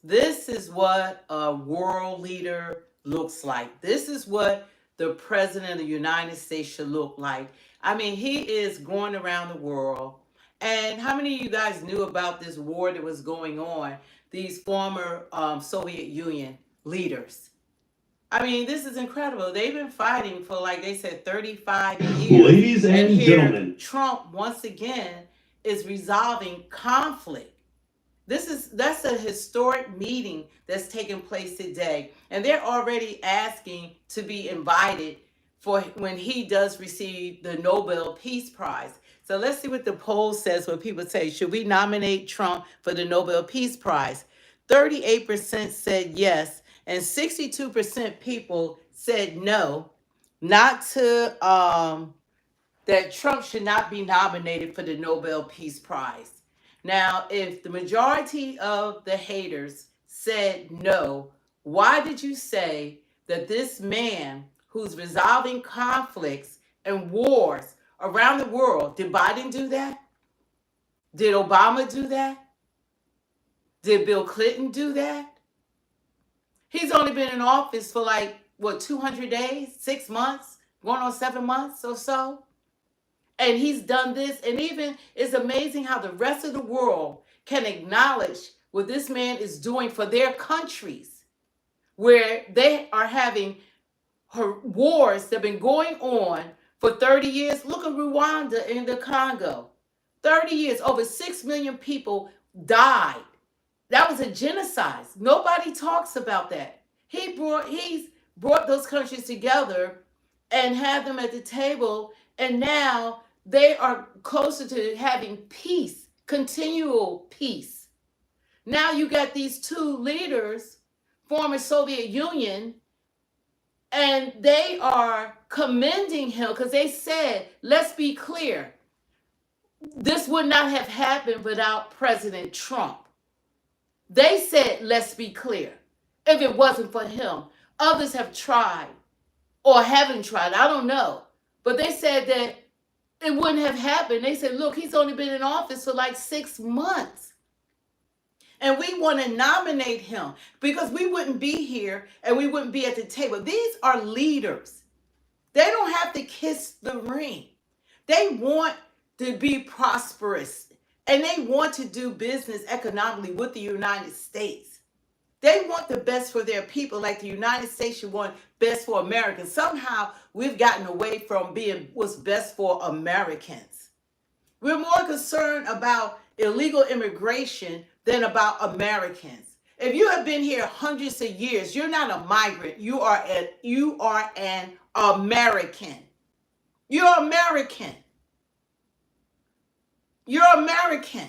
this is what a world leader looks like. This is what the president of the United States should look like. I mean, he is going around the world And how many of you guys knew about this war that was going on? These former Soviet Union leaders. I mean, this is incredible. They've been fighting for, like they said, 35 years. Ladies and here, gentlemen, Trump once again is resolving conflict. That's a historic meeting that's taking place today, and they're already asking to be invited for when he does receive the Nobel Peace Prize. So let's see what the poll says. What people say: should we nominate Trump for the Nobel Peace Prize? 38% said yes, and 62% people said no, not to that Trump should not be nominated for the Nobel Peace Prize. Now, if the majority of the haters said no, why did you say that this man who's resolving conflicts and wars around the world, did Biden do that? Did Obama do that? Did Bill Clinton do that? He's only been in office for 200 days, 6 months, going on 7 months or so. And he's done this, and even it's amazing how the rest of the world can acknowledge what this man is doing for their countries, where they are having wars that have been going on for 30 years. Look at Rwanda and the Congo. 30 years, over 6 million people died. That was a genocide. Nobody talks about that. He's brought those countries together and had them at the table, and now they are closer to having peace, continual peace. Now you got these two leaders, former Soviet Union, and they are commending him because they said, let's be clear, this would not have happened without President Trump. They said, let's be clear, if it wasn't for him. Others have tried or haven't tried, I don't know. But they said that it wouldn't have happened. They said, look, he's only been in office for 6 months. And we want to nominate him because we wouldn't be here and we wouldn't be at the table. These are leaders. They don't have to kiss the ring. They want to be prosperous and they want to do business economically with the United States. They want the best for their people, like the United States should want best for Americans. Somehow we've gotten away from being what's best for Americans. We're more concerned about illegal immigration than about Americans. If you have been here hundreds of years, you're not a migrant. You are an American. You're American. You're American.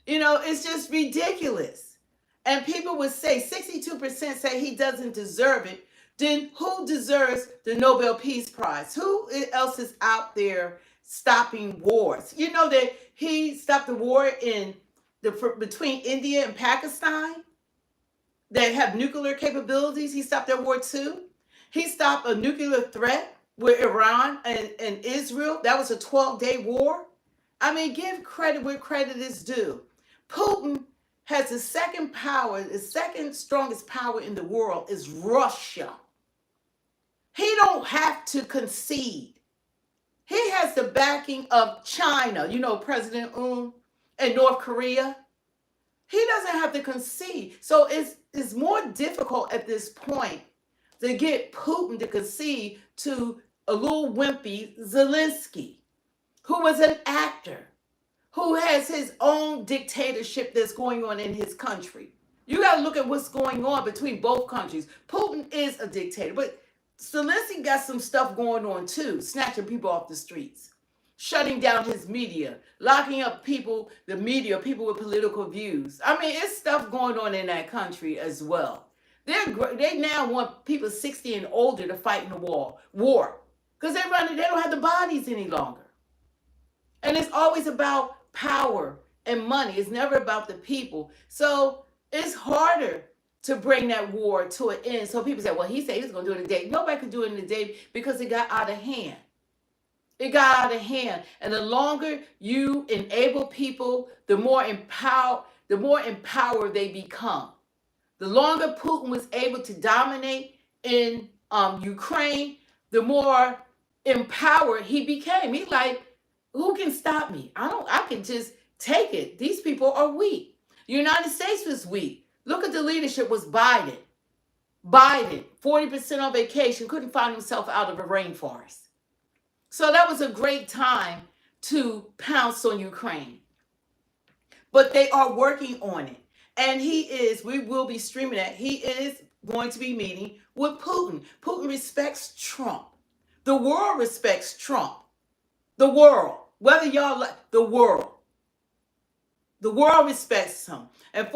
You know, it's just ridiculous. And people would say, 62% say he doesn't deserve it. Then who deserves the Nobel Peace Prize? Who else is out there stopping wars? You know that he stopped the war between India and Pakistan that have nuclear capabilities. He stopped that war too. He stopped a nuclear threat with Iran and Israel. That was a 12-day war. I mean, give credit where credit is due. Putin has the second strongest power in the world is Russia. He don't have to concede. He has the backing of China, you know, President and North Korea. He doesn't have to concede. So it's more difficult at this point to get Putin to concede to a little wimpy Zelensky, who was an actor, who has his own dictatorship that's going on in his country. You got to look at what's going on between both countries. Putin is a dictator, but Zelensky got some stuff going on too, snatching people off the streets, shutting down his media, locking up people, the media, people with political views. I mean, it's stuff going on in that country as well. They now want people 60 and older to fight in the war because they don't have the bodies any longer. And it's always about power and money. It's never about the people. So it's harder to bring that war to an end. So people say, well, he said he was going to do it in a day. Nobody could do it in a day because it got out of hand. It got out of hand. And the longer you enable people, the more empowered they become. The longer Putin was able to dominate in Ukraine, the more empowered he became. He's like, Who can stop me? I can just take it. These people are weak. The United States was weak. Look at the leadership was Biden. Biden, 40% on vacation, couldn't find himself out of a rainforest. So that was a great time to pounce on Ukraine. But they are working on it. And we will be streaming that. He is going to be meeting with Putin. Putin respects Trump. The world respects Trump. The world. Whether y'all like the world. The world respects him. And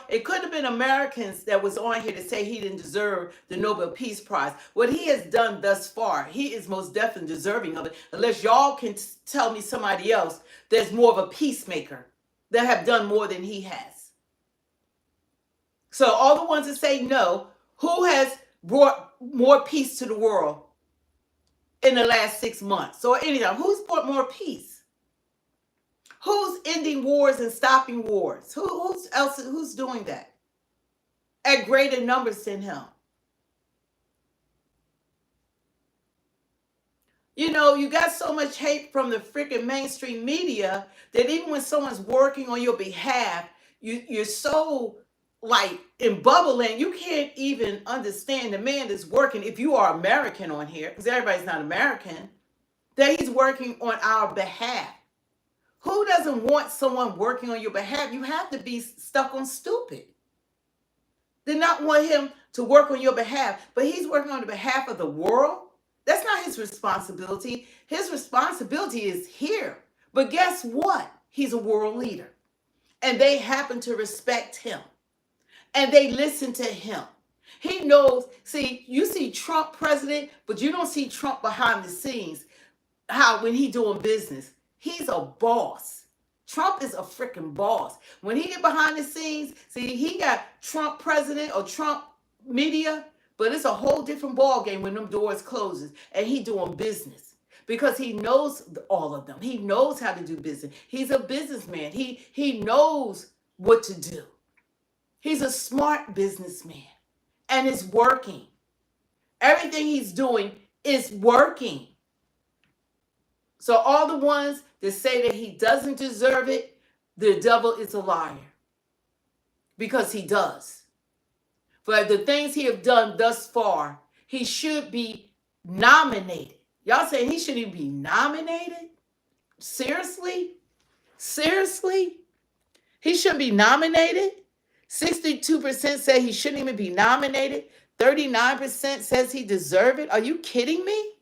it could have been Americans that was on here to say he didn't deserve the Nobel Peace Prize. What he has done thus far, he is most definitely deserving of it. Unless y'all can tell me somebody else that's more of a peacemaker that have done more than he has. So all the ones that say no, who has brought more peace to the world in the last 6 months? Or anytime, who's brought more peace? Who's ending wars and stopping wars? Who's doing that at greater numbers than him? You know, you got so much hate from the freaking mainstream media that even when someone's working on your behalf, you're so like in bubbling, you can't even understand the man that's working, if you are American on here, because everybody's not American, that he's working on our behalf. Who doesn't want someone working on your behalf? You have to be stuck on stupid. They not want him to work on your behalf, but he's working on the behalf of the world. That's not his responsibility. His responsibility is here. But guess what? He's a world leader. And they happen to respect him. And they listen to him. He knows, see, you see Trump president, but you don't see Trump behind the scenes, how when he doing business. He's a boss. Trump is a freaking boss. When he get behind the scenes, see, he got Trump president or Trump media, but it's a whole different ball game when them doors closes and he doing business because he knows all of them. He knows how to do business. He's a businessman. He knows what to do. He's a smart businessman and it's working. Everything he's doing is working. So all the ones that say that he doesn't deserve it, the devil is a liar. Because he does. For the things he have done thus far, he should be nominated. Y'all saying he shouldn't even be nominated? Seriously? Seriously? He shouldn't be nominated? 62% say he shouldn't even be nominated. 39% says he deserves it. Are you kidding me?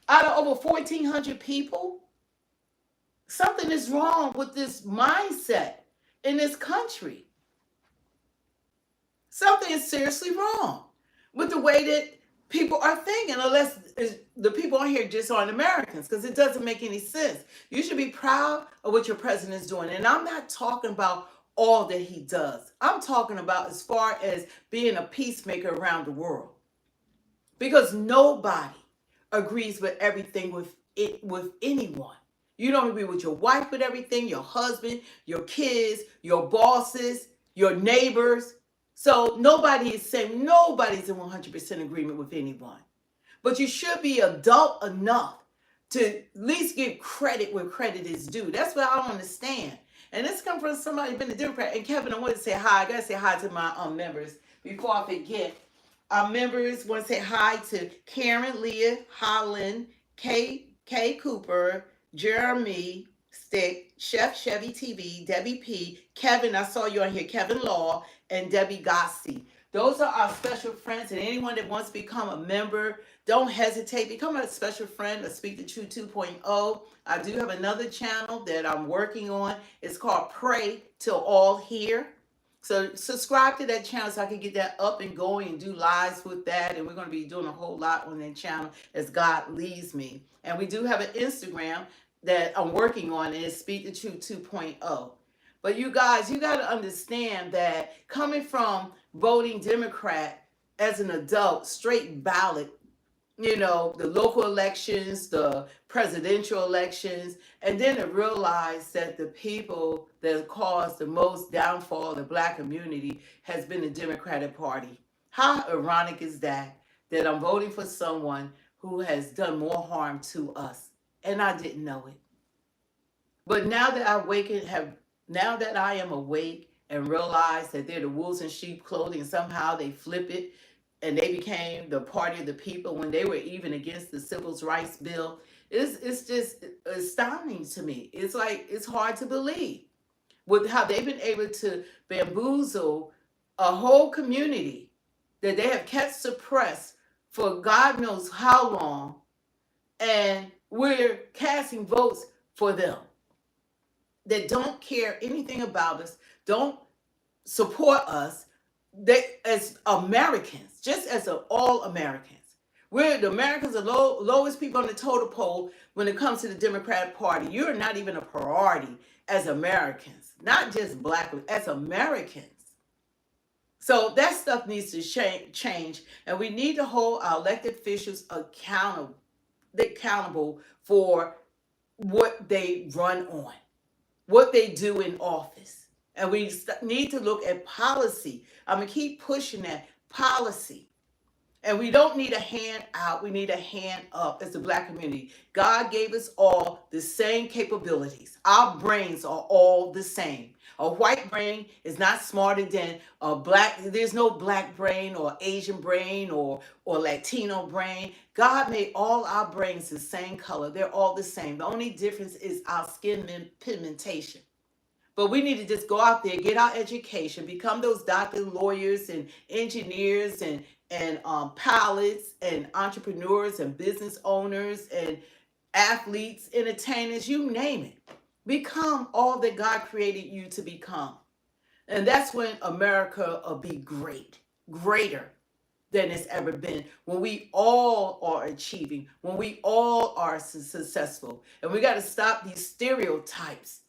Out of over 1,400 people, something is wrong with this mindset in this country. Something is seriously wrong with the way that people are thinking, unless the people on here just aren't Americans, because it doesn't make any sense. You should be proud of what your president is doing. And I'm not talking about all that he does. I'm talking about as far as being a peacemaker around the world. Because nobody agrees with everything with anyone. You don't agree with your wife with everything, your husband, your kids, your bosses, your neighbors. So nobody's in 100% agreement with anyone. But you should be adult enough to at least give credit where credit is due. That's what I don't understand. And this comes from somebody who's been a Democrat. And Kevin, I want to say hi. I got to say hi to my members before I forget. Our members want to say hi to Karen, Leah, Holland, Kay Cooper, Jeremy Stick, Chef Chevy TV, Debbie P, Kevin, I saw you on here, Kevin Law, and Debbie Gossi. Those are our special friends, and anyone that wants to become a member, don't hesitate. Become a special friend of Speak the Truth 2.0. I do have another channel that I'm working on. It's called Pray Till All Hear. So subscribe to that channel so I can get that up and going and do lives with that. And we're going to be doing a whole lot on that channel as God leads me. And we do have an Instagram that I'm working on, and it's Speak the Truth 2.0. But you guys, you got to understand that coming from voting Democrat as an adult, straight ballot, you know, the local elections, the presidential elections, and then to realize that the people that caused the most downfall of the Black community has been the Democratic Party. How ironic is that I'm voting for someone who has done more harm to us, and I didn't know it. But now that I am awake and realize that they're the wolves in sheep clothing, and somehow they flip it and they became the party of the people when they were even against the civil rights bill. It's just astounding to me. It's like it's hard to believe with how they've been able to bamboozle a whole community that they have kept suppressed for God knows how long, and we're casting votes for them that don't care anything about us, don't support us, they as Americans, just as all Americans. We're the Americans are lowest people on the totem pole when it comes to the Democratic Party. You're not even a priority as Americans, not just black, as Americans. So that stuff needs to change, and we need to hold our elected officials accountable for what they run on, what they do in office. And we need to look at policy. I'm going to keep pushing that policy. And we don't need a hand out. We need a hand up as the Black community. God gave us all the same capabilities. Our brains are all the same. A white brain is not smarter than a black. There's no black brain or Asian brain or Latino brain. God made all our brains the same color. They're all the same. The only difference is our skin pigmentation. But we need to just go out there, get our education, become those doctors, lawyers, and engineers, and pilots, and entrepreneurs, and business owners, and athletes, entertainers, you name it. Become all that God created you to become. And that's when America will be greater than it's ever been. When we all are achieving, when we all are successful. And we got to stop these stereotypes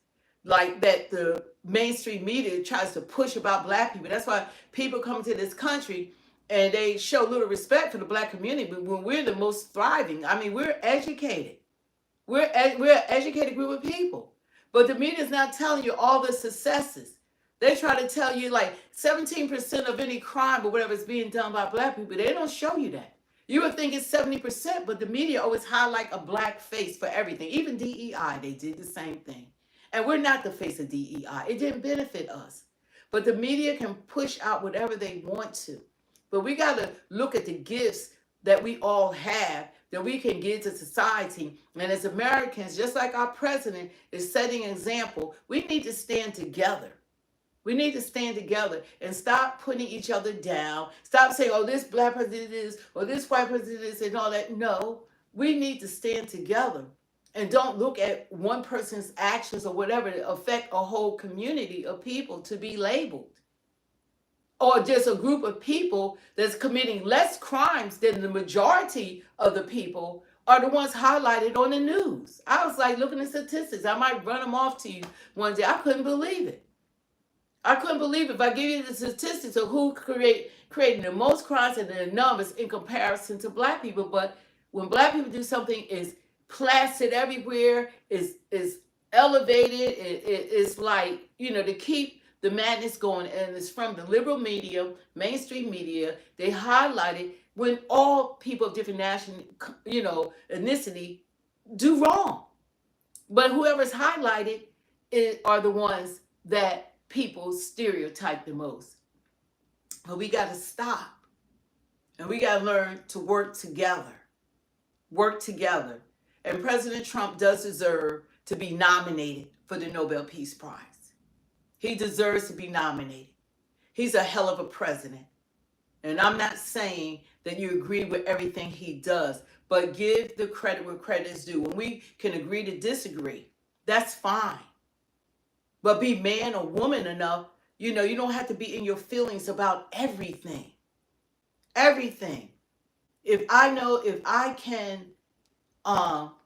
like that the mainstream media tries to push about black people. That's why people come to this country and they show little respect for the black community, but when we're the most thriving. I mean, we're educated. We're an educated group of people. But the media is not telling you all the successes. They try to tell you like 17% of any crime or whatever is being done by black people. They don't show you that. You would think it's 70%, but the media always highlight a black face for everything. Even DEI, they did the same thing. And we're not the face of DEI. It didn't benefit us. But the media can push out whatever they want to. But we got to look at the gifts that we all have that we can give to society. And as Americans, just like our president is setting an example, we need to stand together. We need to stand together and stop putting each other down. Stop saying, oh, this black president is, or this white president is, and all that. No, we need to stand together. And don't look at one person's actions or whatever to affect a whole community of people to be labeled. Or just a group of people that's committing less crimes than the majority of the people are the ones highlighted on the news. I was like looking at statistics. I might run them off to you one day. I couldn't believe it. I couldn't believe it. If I give you the statistics of who creating the most crimes and the numbers in comparison to black people. But when black people do something, is plastered everywhere, is elevated. It's like, to keep the madness going. And it's from the liberal media, mainstream media. They highlight it when all people of different national, ethnicity do wrong. But whoever's highlighted are the ones that people stereotype the most. But we got to stop. And we got to learn to work together. Work together. And President Trump does deserve to be nominated for the Nobel Peace Prize. He deserves to be nominated. He's a hell of a president. And I'm not saying that you agree with everything he does, but give the credit where credit is due. When we can agree to disagree, that's fine. But be man or woman enough, you don't have to be in your feelings about everything. Everything. If I can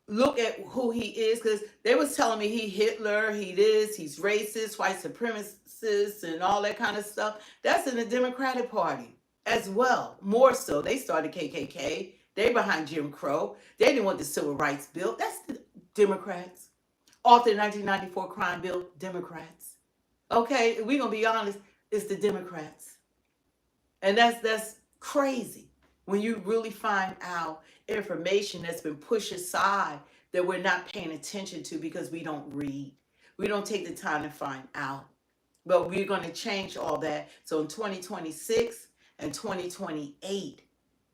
look at who he is, because they was telling me he's Hitler, he's racist, white supremacist, and all that kind of stuff. That's in the Democratic Party as well. More so, they started KKK. They behind Jim Crow. They didn't want the Civil Rights Bill. That's the Democrats. Author 1994 crime bill, Democrats. Okay, we're gonna be honest, it's the Democrats. And that's crazy when you really find out information that's been pushed aside that we're not paying attention to because we don't read. We don't take the time to find out. But we're going to change all that. So in 2026 and 2028,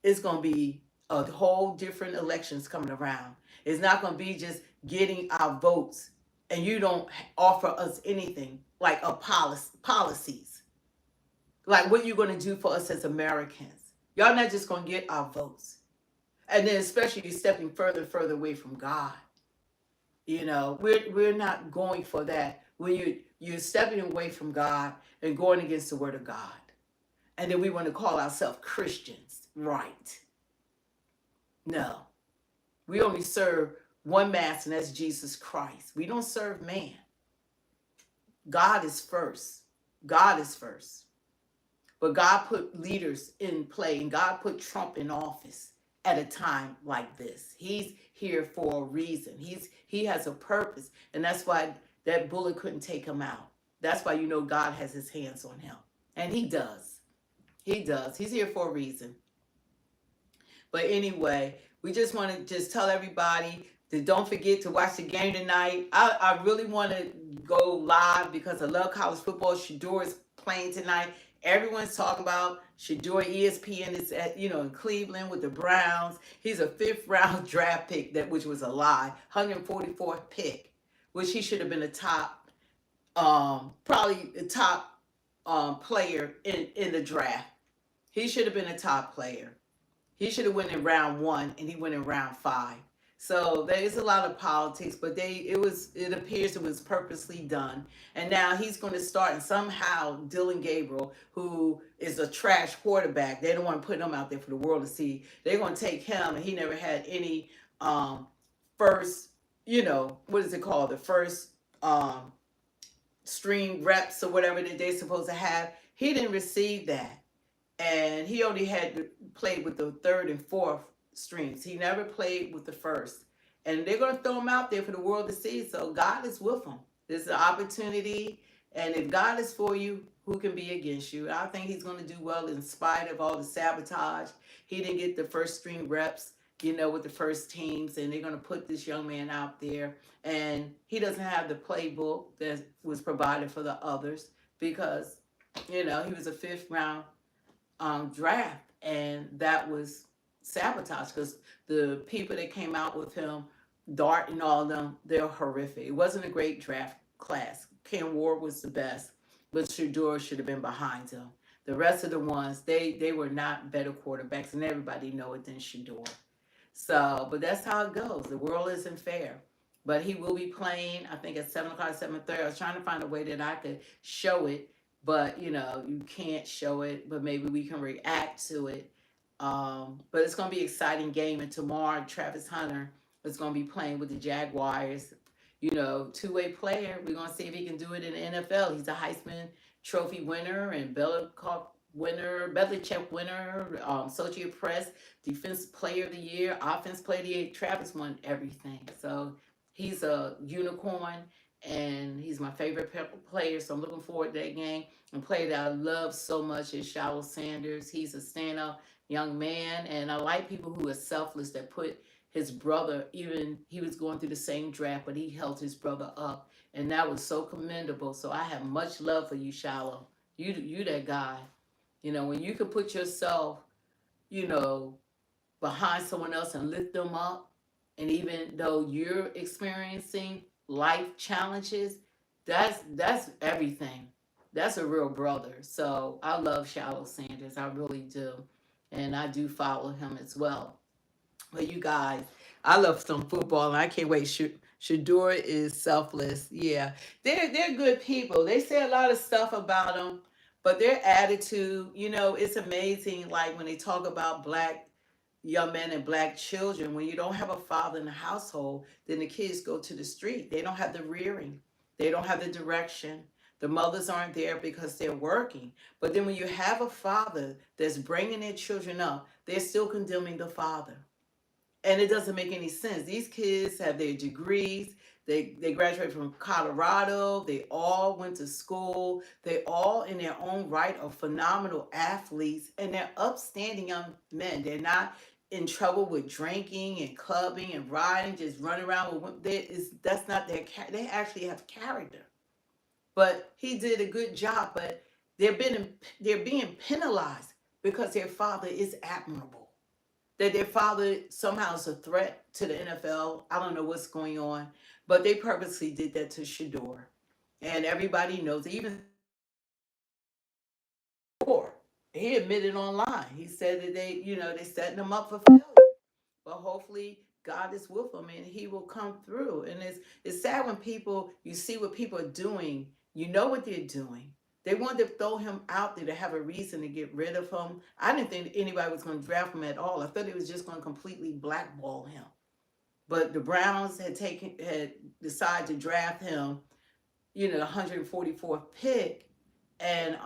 it's going to be a whole different elections coming around. It's not going to be just getting our votes and you don't offer us anything like a policies. Like what you're going to do for us as Americans. Y'all not just going to get our votes. And then especially you're stepping further and further away from God. You know, we're not going for that. When you're stepping away from God and going against the word of God. And then we want to call ourselves Christians. Right. No. We only serve one master, and that's Jesus Christ. We don't serve man. God is first. God is first. But God put leaders in play, and God put Trump in office at a time like this. He's here for a reason. He has a purpose, and that's why that bullet couldn't take him out. That's why you know God has his hands on him. And he does. He does. He's here for a reason. But anyway, we just want to just tell everybody to don't forget to watch the game tonight. I really want to go live because I love college football. Shador is playing tonight. Everyone's talking about Shador. ESPN is at, in Cleveland with the Browns. He's a 5th round draft pick, which was a lie. 144th pick, which he should have been a top, probably a top player in the draft. He should have been a top player. He should have went in round 1 and he went in round 5. So there is a lot of politics, but it appears it was purposely done. And now he's going to start, and somehow Dylan Gabriel, who is a trash quarterback, they don't want to put him out there for the world to see. They're going to take him, and he never had any first, what is it called? The first string reps or whatever that they're supposed to have. He didn't receive that. And he only had to play with the 3rd and 4th strings. He never played with the first. And they're going to throw him out there for the world to see. So God is with him. This is an opportunity. And if God is for you, who can be against you? I think he's going to do well in spite of all the sabotage. He didn't get the first string reps, with the first teams. And they're going to put this young man out there. And he doesn't have the playbook that was provided for the others because, he was a 5th round draft, and that was sabotage because the people that came out with him, Dart and all of them, they're horrific. It wasn't a great draft class. Ken Ward was the best, but Shador should have been behind him. The rest of the ones, they were not better quarterbacks, and everybody know it than Shador. So, but that's how it goes. The world isn't fair. But he will be playing, I think, at 7 o'clock, 7:30. I was trying to find a way that I could show it, but you can't show it, but maybe we can react to it. But it's going to be an exciting game. And tomorrow, Travis Hunter is going to be playing with the Jaguars. Two-way player. We're going to see if he can do it in the NFL. He's a Heisman Trophy winner and Belichick winner, Associated Press, Defense Player of the Year, Offense Player of the Year. Travis won everything. So he's a unicorn. And he's my favorite player, so I'm looking forward to that game. And player that I love so much is Shallow Sanders. He's a stand-up young man, and I like people who are selfless, that put his brother, even he was going through the same draft, but he held his brother up, and that was so commendable. So I have much love for you, Shallow. You that guy. When you can put yourself, behind someone else and lift them up, and even though you're experiencing life challenges, that's everything. That's a real brother. So I love Shallow Sanders. I really do. And I do follow him as well. But you guys, I love some football, and I can't wait. Shador is selfless. Yeah, they're good people. They say a lot of stuff about them, but their attitude, it's amazing. Like when they talk about black young men and black children, when you don't have a father in the household, then the kids go to the street. They don't have the rearing. They don't have the direction. The mothers aren't there because they're working. But then when you have a father that's bringing their children up, they're still condemning the father. And it doesn't make any sense. These kids have their degrees. They graduated from Colorado. They all went to school. They all, in their own right, are phenomenal athletes. And they're upstanding young men. They're not in trouble with drinking and clubbing and riding, just running around with that's not their they actually have character. But he did a good job, but they're being penalized because their father is admirable. That their father somehow is a threat to the NFL. I don't know what's going on, but they purposely did that to Shador. And everybody knows, even before, he admitted online. He said that they setting him up for failure. But hopefully God is with him and he will come through. And it's sad when you see what people are doing, you know what they're doing. They wanted to throw him out there to have a reason to get rid of him. I didn't think anybody was going to draft him at all. I thought it was just going to completely blackball him. But the Browns had decided to draft him, the 144th pick, and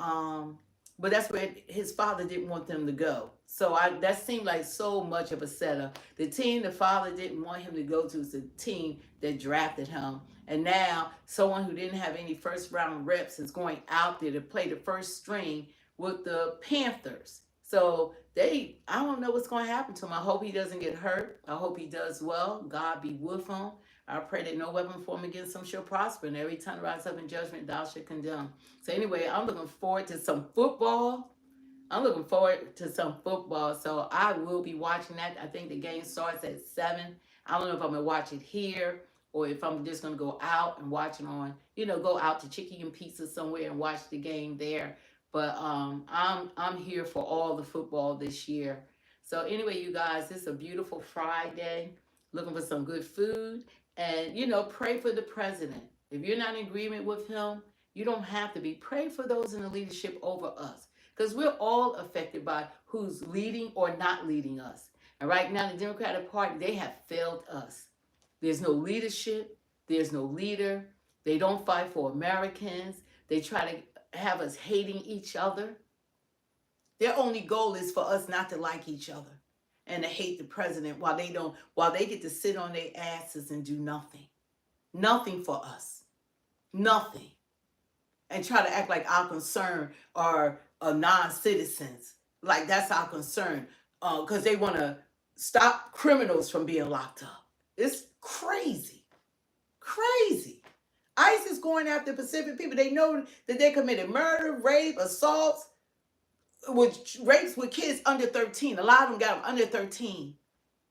but that's where his father didn't want them to go. So that seemed like so much of a setup. The team the father didn't want him to go to is the team that drafted him. And now someone who didn't have any first round reps is going out there to play the first string with the Panthers. So I don't know what's going to happen to him. I hope he doesn't get hurt. I hope he does well. God be with him. I pray that no weapon formed against him shall prosper, and every tongue rise up in judgment thou shalt condemn. So anyway, I'm looking forward to some football. So I will be watching that. I think the game starts at 7. I don't know if I'm gonna watch it here or if I'm just gonna go out and watch it on, go out to Chicky and Pizza somewhere and watch the game there. But I'm here for all the football this year. So anyway, you guys, it's a beautiful Friday. Looking for some good food. And, pray for the president. If you're not in agreement with him, you don't have to be. Pray for those in the leadership over us. Because we're all affected by who's leading or not leading us. And right now, the Democratic Party, they have failed us. There's no leadership. There's no leader. They don't fight for Americans. They try to have us hating each other. Their only goal is for us not to like each other and to hate the president while they get to sit on their asses and do nothing for us, nothing, and try to act like our concern are non-citizens, like that's our concern, because they want to stop criminals from being locked up. It's crazy. ICE is going after Pacific people. They know that they committed murder, rape, assaults, with rapes with kids under 13. A lot of them got them under 13.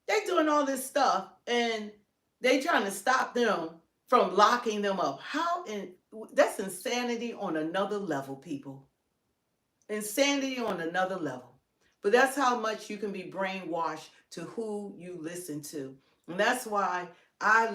They doing all this stuff and they trying to stop them from locking them up. That's insanity on another level, people. Insanity on another level. But that's how much you can be brainwashed to who you listen to. And that's why I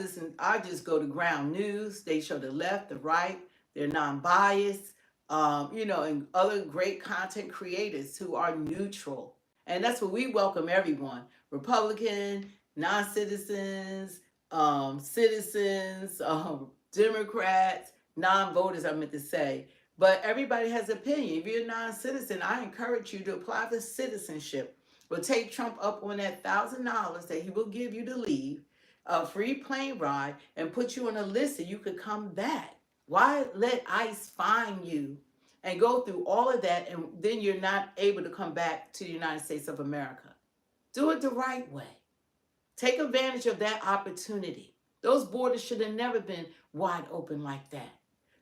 just go to Ground News. They show the left, the right. They're non-biased. And other great content creators who are neutral. And that's what we welcome everyone. Republican, non-citizens, citizens, Democrats, non-voters, I meant to say. But everybody has an opinion. If you're a non-citizen, I encourage you to apply for citizenship. We'll take Trump up on that $1,000 that he will give you to leave, a free plane ride, and put you on a list so you could come back. Why let ICE find you and go through all of that and then you're not able to come back to the United States of America? Do it the right way. Take advantage of that opportunity. Those borders should have never been wide open like that.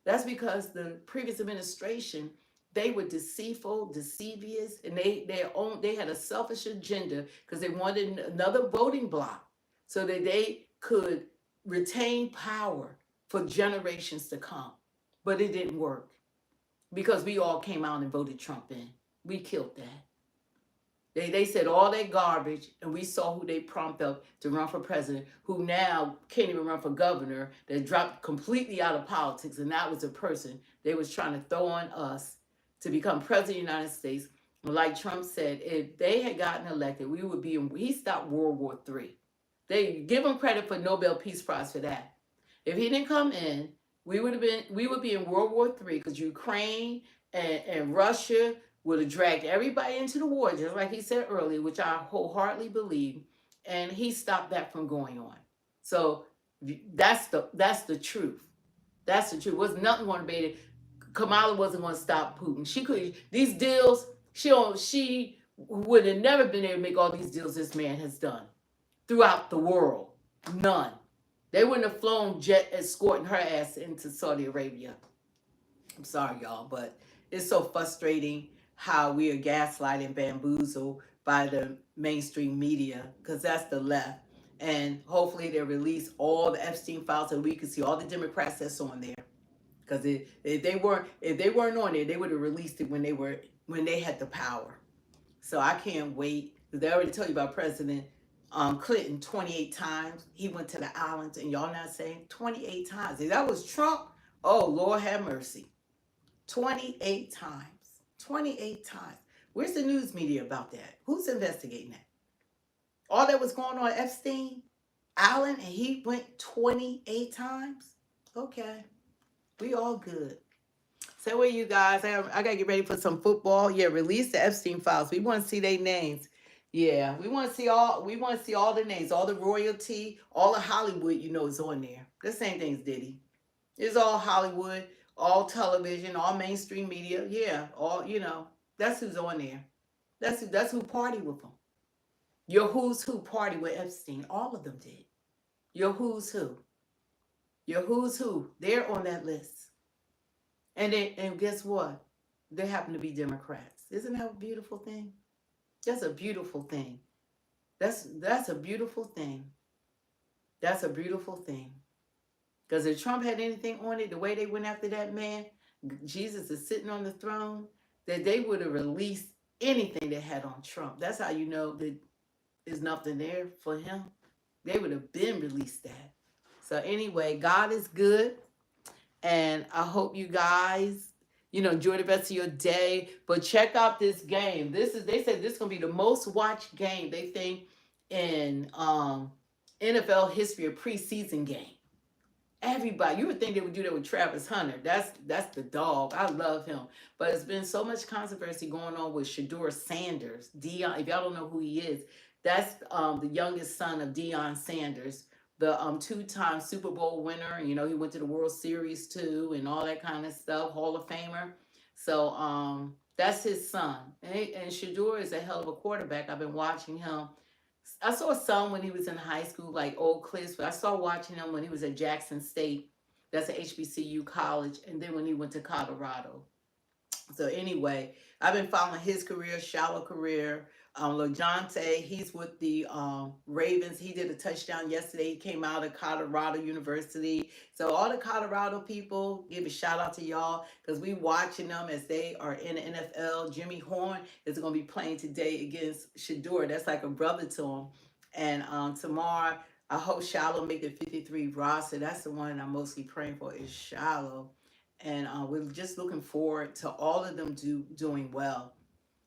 That's because the previous administration, they were deceitful, deceivious, and they had a selfish agenda because they wanted another voting bloc so that they could retain power for generations to come. But it didn't work because we all came out and voted Trump in. We killed that. They said all that garbage, and we saw who they prompted up to run for president, who now can't even run for governor, that dropped completely out of politics, and that was the person they was trying to throw on us to become president of the United States. Like Trump said, if they had gotten elected, he stopped World War III. They give him credit for Nobel Peace Prize for that. If he didn't come in, we would be in World War III because Ukraine and Russia would have dragged everybody into the war, just like he said earlier, which I wholeheartedly believe, and he stopped that from going on. So that's the truth. That's the truth. Was nothing going to be it. Kamala wasn't going to stop Putin. She could these deals. She would have never been able to make all these deals this man has done throughout the world. None. They wouldn't have flown jet escorting her ass into Saudi Arabia. I'm sorry, y'all, but it's so frustrating how we are gaslighted and bamboozled by the mainstream media, because that's the left. And hopefully they'll release all the Epstein files so we can see all the Democrats that's on there. Because if they weren't on there, they would have released it when they had the power. So I can't wait. Because they already told you about President Clinton 28 times. He went to the islands, and y'all not saying 28 times. If that was Trump, oh, Lord have mercy. 28 times. 28 times. Where's the news media about that? Who's investigating that? All that was going on Epstein Island, and he went 28 times? Okay. We all good. So where you guys? I gotta get ready for some football. Yeah, release the Epstein files. We want to see their names. Yeah, we want to see all the names, all the royalty, all the Hollywood, is on there. The same thing as Diddy. It's all Hollywood, all television, all mainstream media. Yeah, all that's who's on there. That's who party with them. Your who's who party with Epstein. All of them did. Your who's who. Your who's who. They're on that list. And guess what? They happen to be Democrats. Isn't that a beautiful thing? That's a beautiful thing. That's a beautiful thing. That's a beautiful thing. Because if Trump had anything on it, the way they went after that man, Jesus is sitting on the throne, that they would have released anything they had on Trump. That's how you know that there's nothing there for him. They would have been released that. So anyway, God is good. And I hope you guys, enjoy the rest of your day. But check out this game. They said this is gonna be the most watched game, they think, in NFL history, a preseason game. Everybody, you would think they would do that with Travis Hunter. That's the dog. I love him. But there's been so much controversy going on with Shedeur Sanders. Deion, if y'all don't know who he is, that's the youngest son of Deion Sanders, the two-time Super Bowl winner. He went to the World Series too, and all that kind of stuff. Hall of Famer. So that's his son. And Shedeur is a hell of a quarterback. I've been watching him. I saw some when he was in high school, like old clips, but I started watching him when he was at Jackson State. That's an HBCU college. And then when he went to Colorado. So anyway, I've been following his career, shallow career. LeJohntay, he's with the Ravens. He did a touchdown yesterday. He came out of Colorado University. So all the Colorado people, give a shout out to y'all because we watching them as they are in the NFL. Jimmy Horn is going to be playing today against Shedeur. That's like a brother to him. And tomorrow, I hope Shallow make the 53 roster. That's the one I'm mostly praying for is Shallow. And we're just looking forward to all of them doing well.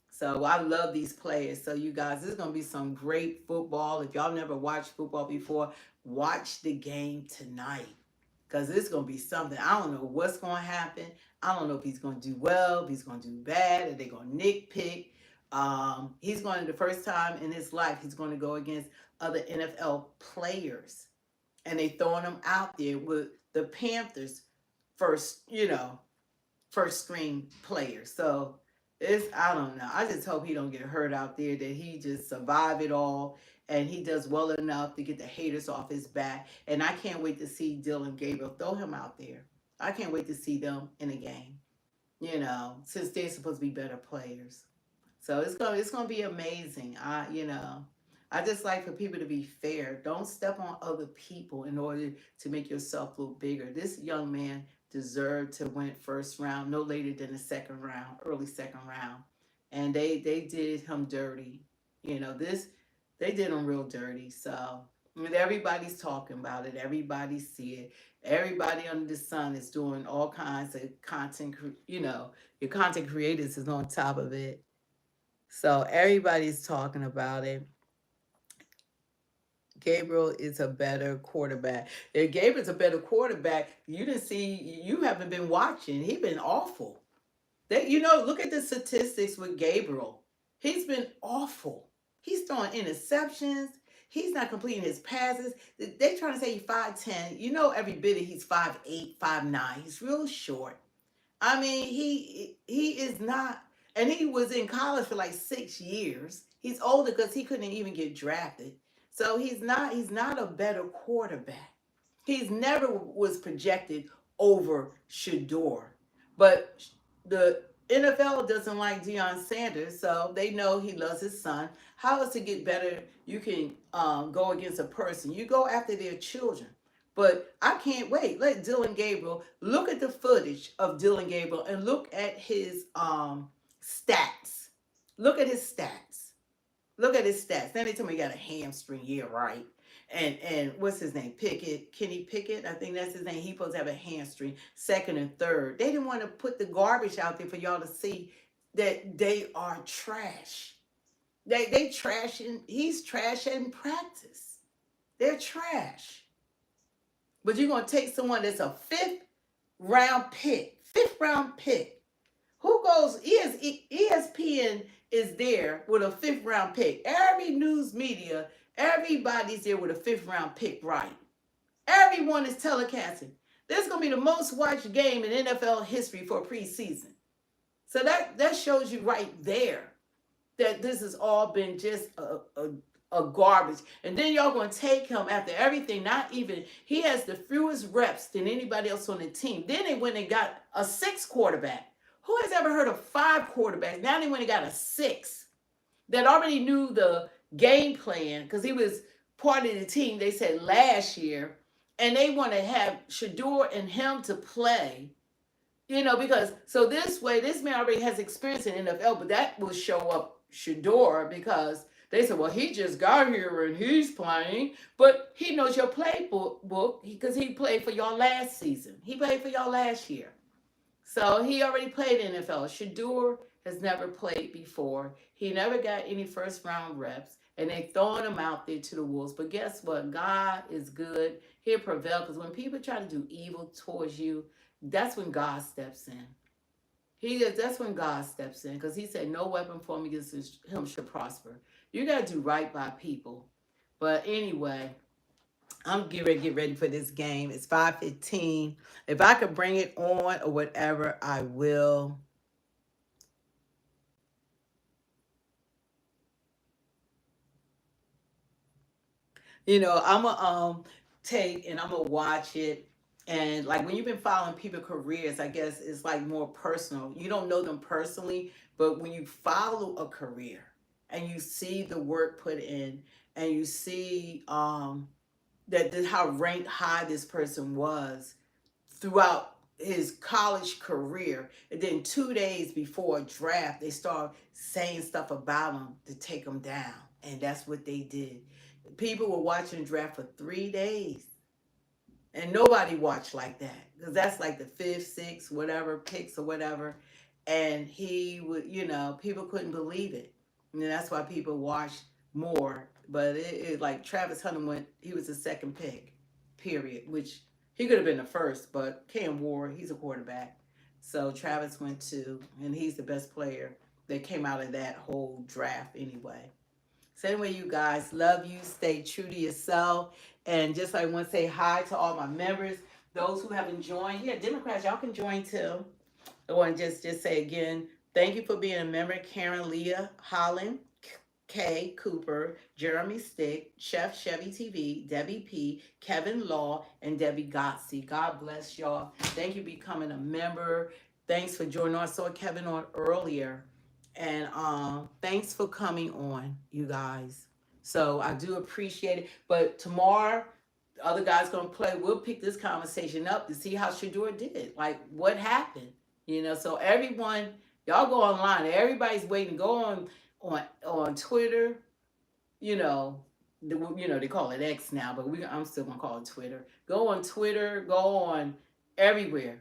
So I love these players. So you guys, this is going to be some great football. If y'all never watched football before, watch the game tonight. Because it's going to be something. I don't know what's going to happen. I don't know if he's going to do well, if he's going to do bad, if they're going to nitpick. He's going to, the first time in his life, he's going to go against other NFL players. And they throwing him out there with the Panthers first string players. So I don't know. I just hope he don't get hurt out there, that he just survive it all and he does well enough to get the haters off his back. And I can't wait to see Dylan Gabriel. Throw him out there. I can't wait to see them in a game, since they're supposed to be better players. So it's gonna be amazing. I just like for people to be fair. Don't step on other people in order to make yourself look bigger. This young man deserved to win first round, no later than the second round, early second round. And they did him dirty. They did him real dirty. So everybody's talking about it. Everybody see it. Everybody under the sun is doing all kinds of content. Your content creators is on top of it. So everybody's talking about it. Gabriel is a better quarterback. If Gabriel's a better quarterback, you haven't been watching. He's been awful. Look at the statistics with Gabriel. He's been awful. He's throwing interceptions. He's not completing his passes. They trying to say he's 5'10". Every bit of he's 5'8", 5'9". He's real short. I mean, he is not. And he was in college for like 6 years. He's older because he couldn't even get drafted. So he's not a better quarterback. He's never was projected over Shador. But the NFL doesn't like Deion Sanders, so they know he loves his son. How is to get better? You can go against a person. You go after their children. But I can't wait. Let Dylan Gabriel look at the footage of Dylan Gabriel and look at his stats. Look at his stats. Look at his stats. Then they tell me he got a hamstring. Yeah, right. And what's his name? Pickett, Kenny Pickett. I think that's his name. He supposed to have a hamstring, second and third. They didn't want to put the garbage out there for y'all to see that they are trash. They trash and he's trash in practice. They're trash. But you're gonna take someone that's a fifth round pick. Who goes? ESPN is there with a fifth round pick. Every news media, everybody's there with a fifth round pick, right? Everyone is telecasting. This is gonna be the most watched game in NFL history for preseason. So that shows you right there that this has all been just a garbage. And then y'all gonna take him after everything. Not even he has the fewest reps than anybody else on the team. Then they went and got a 6 quarterback. Who has ever heard of 5 quarterbacks? Now they went and got a 6 that already knew the game plan because he was part of the team. They said last year, and they want to have Shador and him to play. Because so this way, this man already has experience in NFL, but that will show up Shador because they said, well, he just got here and he's playing, but he knows your playbook because he played for y'all last season. He played for y'all last year. So he already played NFL. Shador has never played before. He never got any first round reps, and they throwing him out there to the wolves. But guess what? God is good. He'll prevail because when people try to do evil towards you, that's when God steps in. That's when God steps in because he said, no weapon formed against him should prosper. You got to do right by people. But anyway, I'm getting ready to get ready for this game. It's 5:15. If I could bring it on or whatever, I will. I'm gonna take and I'm gonna watch it. And like when you've been following people's careers, I guess it's like more personal. You don't know them personally, but when you follow a career and you see the work put in and you see how ranked high this person was throughout his college career, and then 2 days before a draft they start saying stuff about him to take him down, and that's what they did. People were watching the draft for 3 days, and nobody watched like that because that's like the fifth, sixth, whatever picks or whatever, and he would, people couldn't believe it, and that's why people watched more. But it like Travis Hunter he was the second pick, period, which he could have been the first, but Cam Ward, he's a quarterback. So Travis went to, and he's the best player that came out of that whole draft anyway. So anyway, you guys, love you. Stay true to yourself. And just I want to say hi to all my members, those who haven't joined. Yeah, Democrats, y'all can join too. I want to just say again, thank you for being a member. Karen Leah Holland, Kay Cooper, Jeremy Stick, Chef Chevy TV, Debbie P, Kevin Law, and Debbie Gotsey. God bless y'all. Thank you for becoming a member. Thanks for joining us. I saw Kevin on earlier. And thanks for coming on, you guys. So I do appreciate it. But tomorrow, the other guy's going to play. We'll pick this conversation up to see how Shador did. Like, what happened? So everyone, y'all go online. Everybody's waiting. Go on Twitter. They call it X now, but I'm still going to call it Twitter. Go on Twitter. Go on everywhere.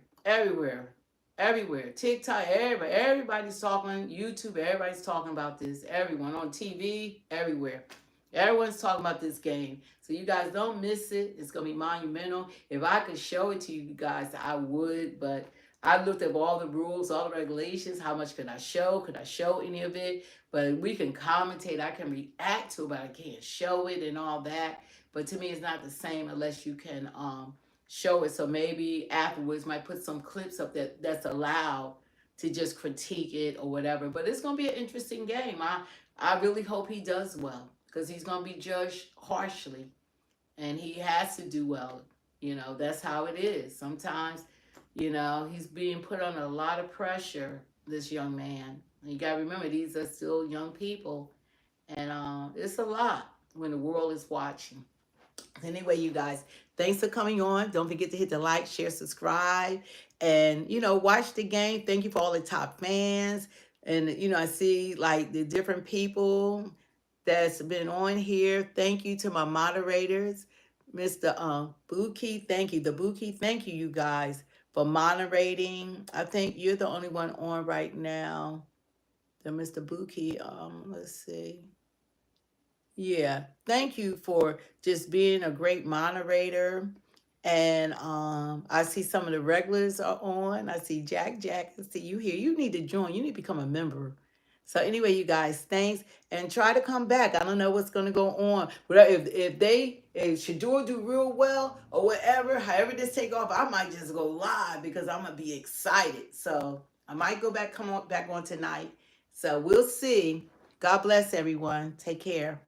TikTok, everybody's talking. YouTube, everybody's talking about this. Everyone on TV, everywhere. Everyone's talking about this game. So you guys don't miss it. It's going to be monumental. If I could show it to you guys, I would. But I looked up all the rules, all the regulations. How much could I show? Could I show any of it? But we can commentate. I can react to it, but I can't show it and all that. But to me, it's not the same unless you can show it. So maybe afterwards might put some clips up that's allowed to just critique it or whatever. But it's gonna be an interesting game. I really hope he does well because he's gonna be judged harshly, and he has to do well. That's how it is. Sometimes, he's being put under a lot of pressure. This young man. And you gotta remember, these are still young people, and it's a lot when the world is watching. Anyway, you guys, thanks for coming on. Don't forget to hit the like, share, subscribe, and watch the game. Thank you for all the top fans. And I see like the different people that's been on here. Thank you to my moderators, Mr. Buki. Thank you, the Buki. Thank you, you guys, for moderating. I think you're the only one on right now. The Mr. Buki. Let's see. Yeah, thank you for just being a great moderator. And I see some of the regulars are on. I see Jack. I see you here. You need to join. You need to become a member. So anyway, you guys, thanks, and try to come back. I don't know what's going to go on, but if Shador do real well or whatever, however this take off, I might just go live because I'm gonna be excited. So I might go back, come on back on tonight. So we'll see. God bless everyone. Take care.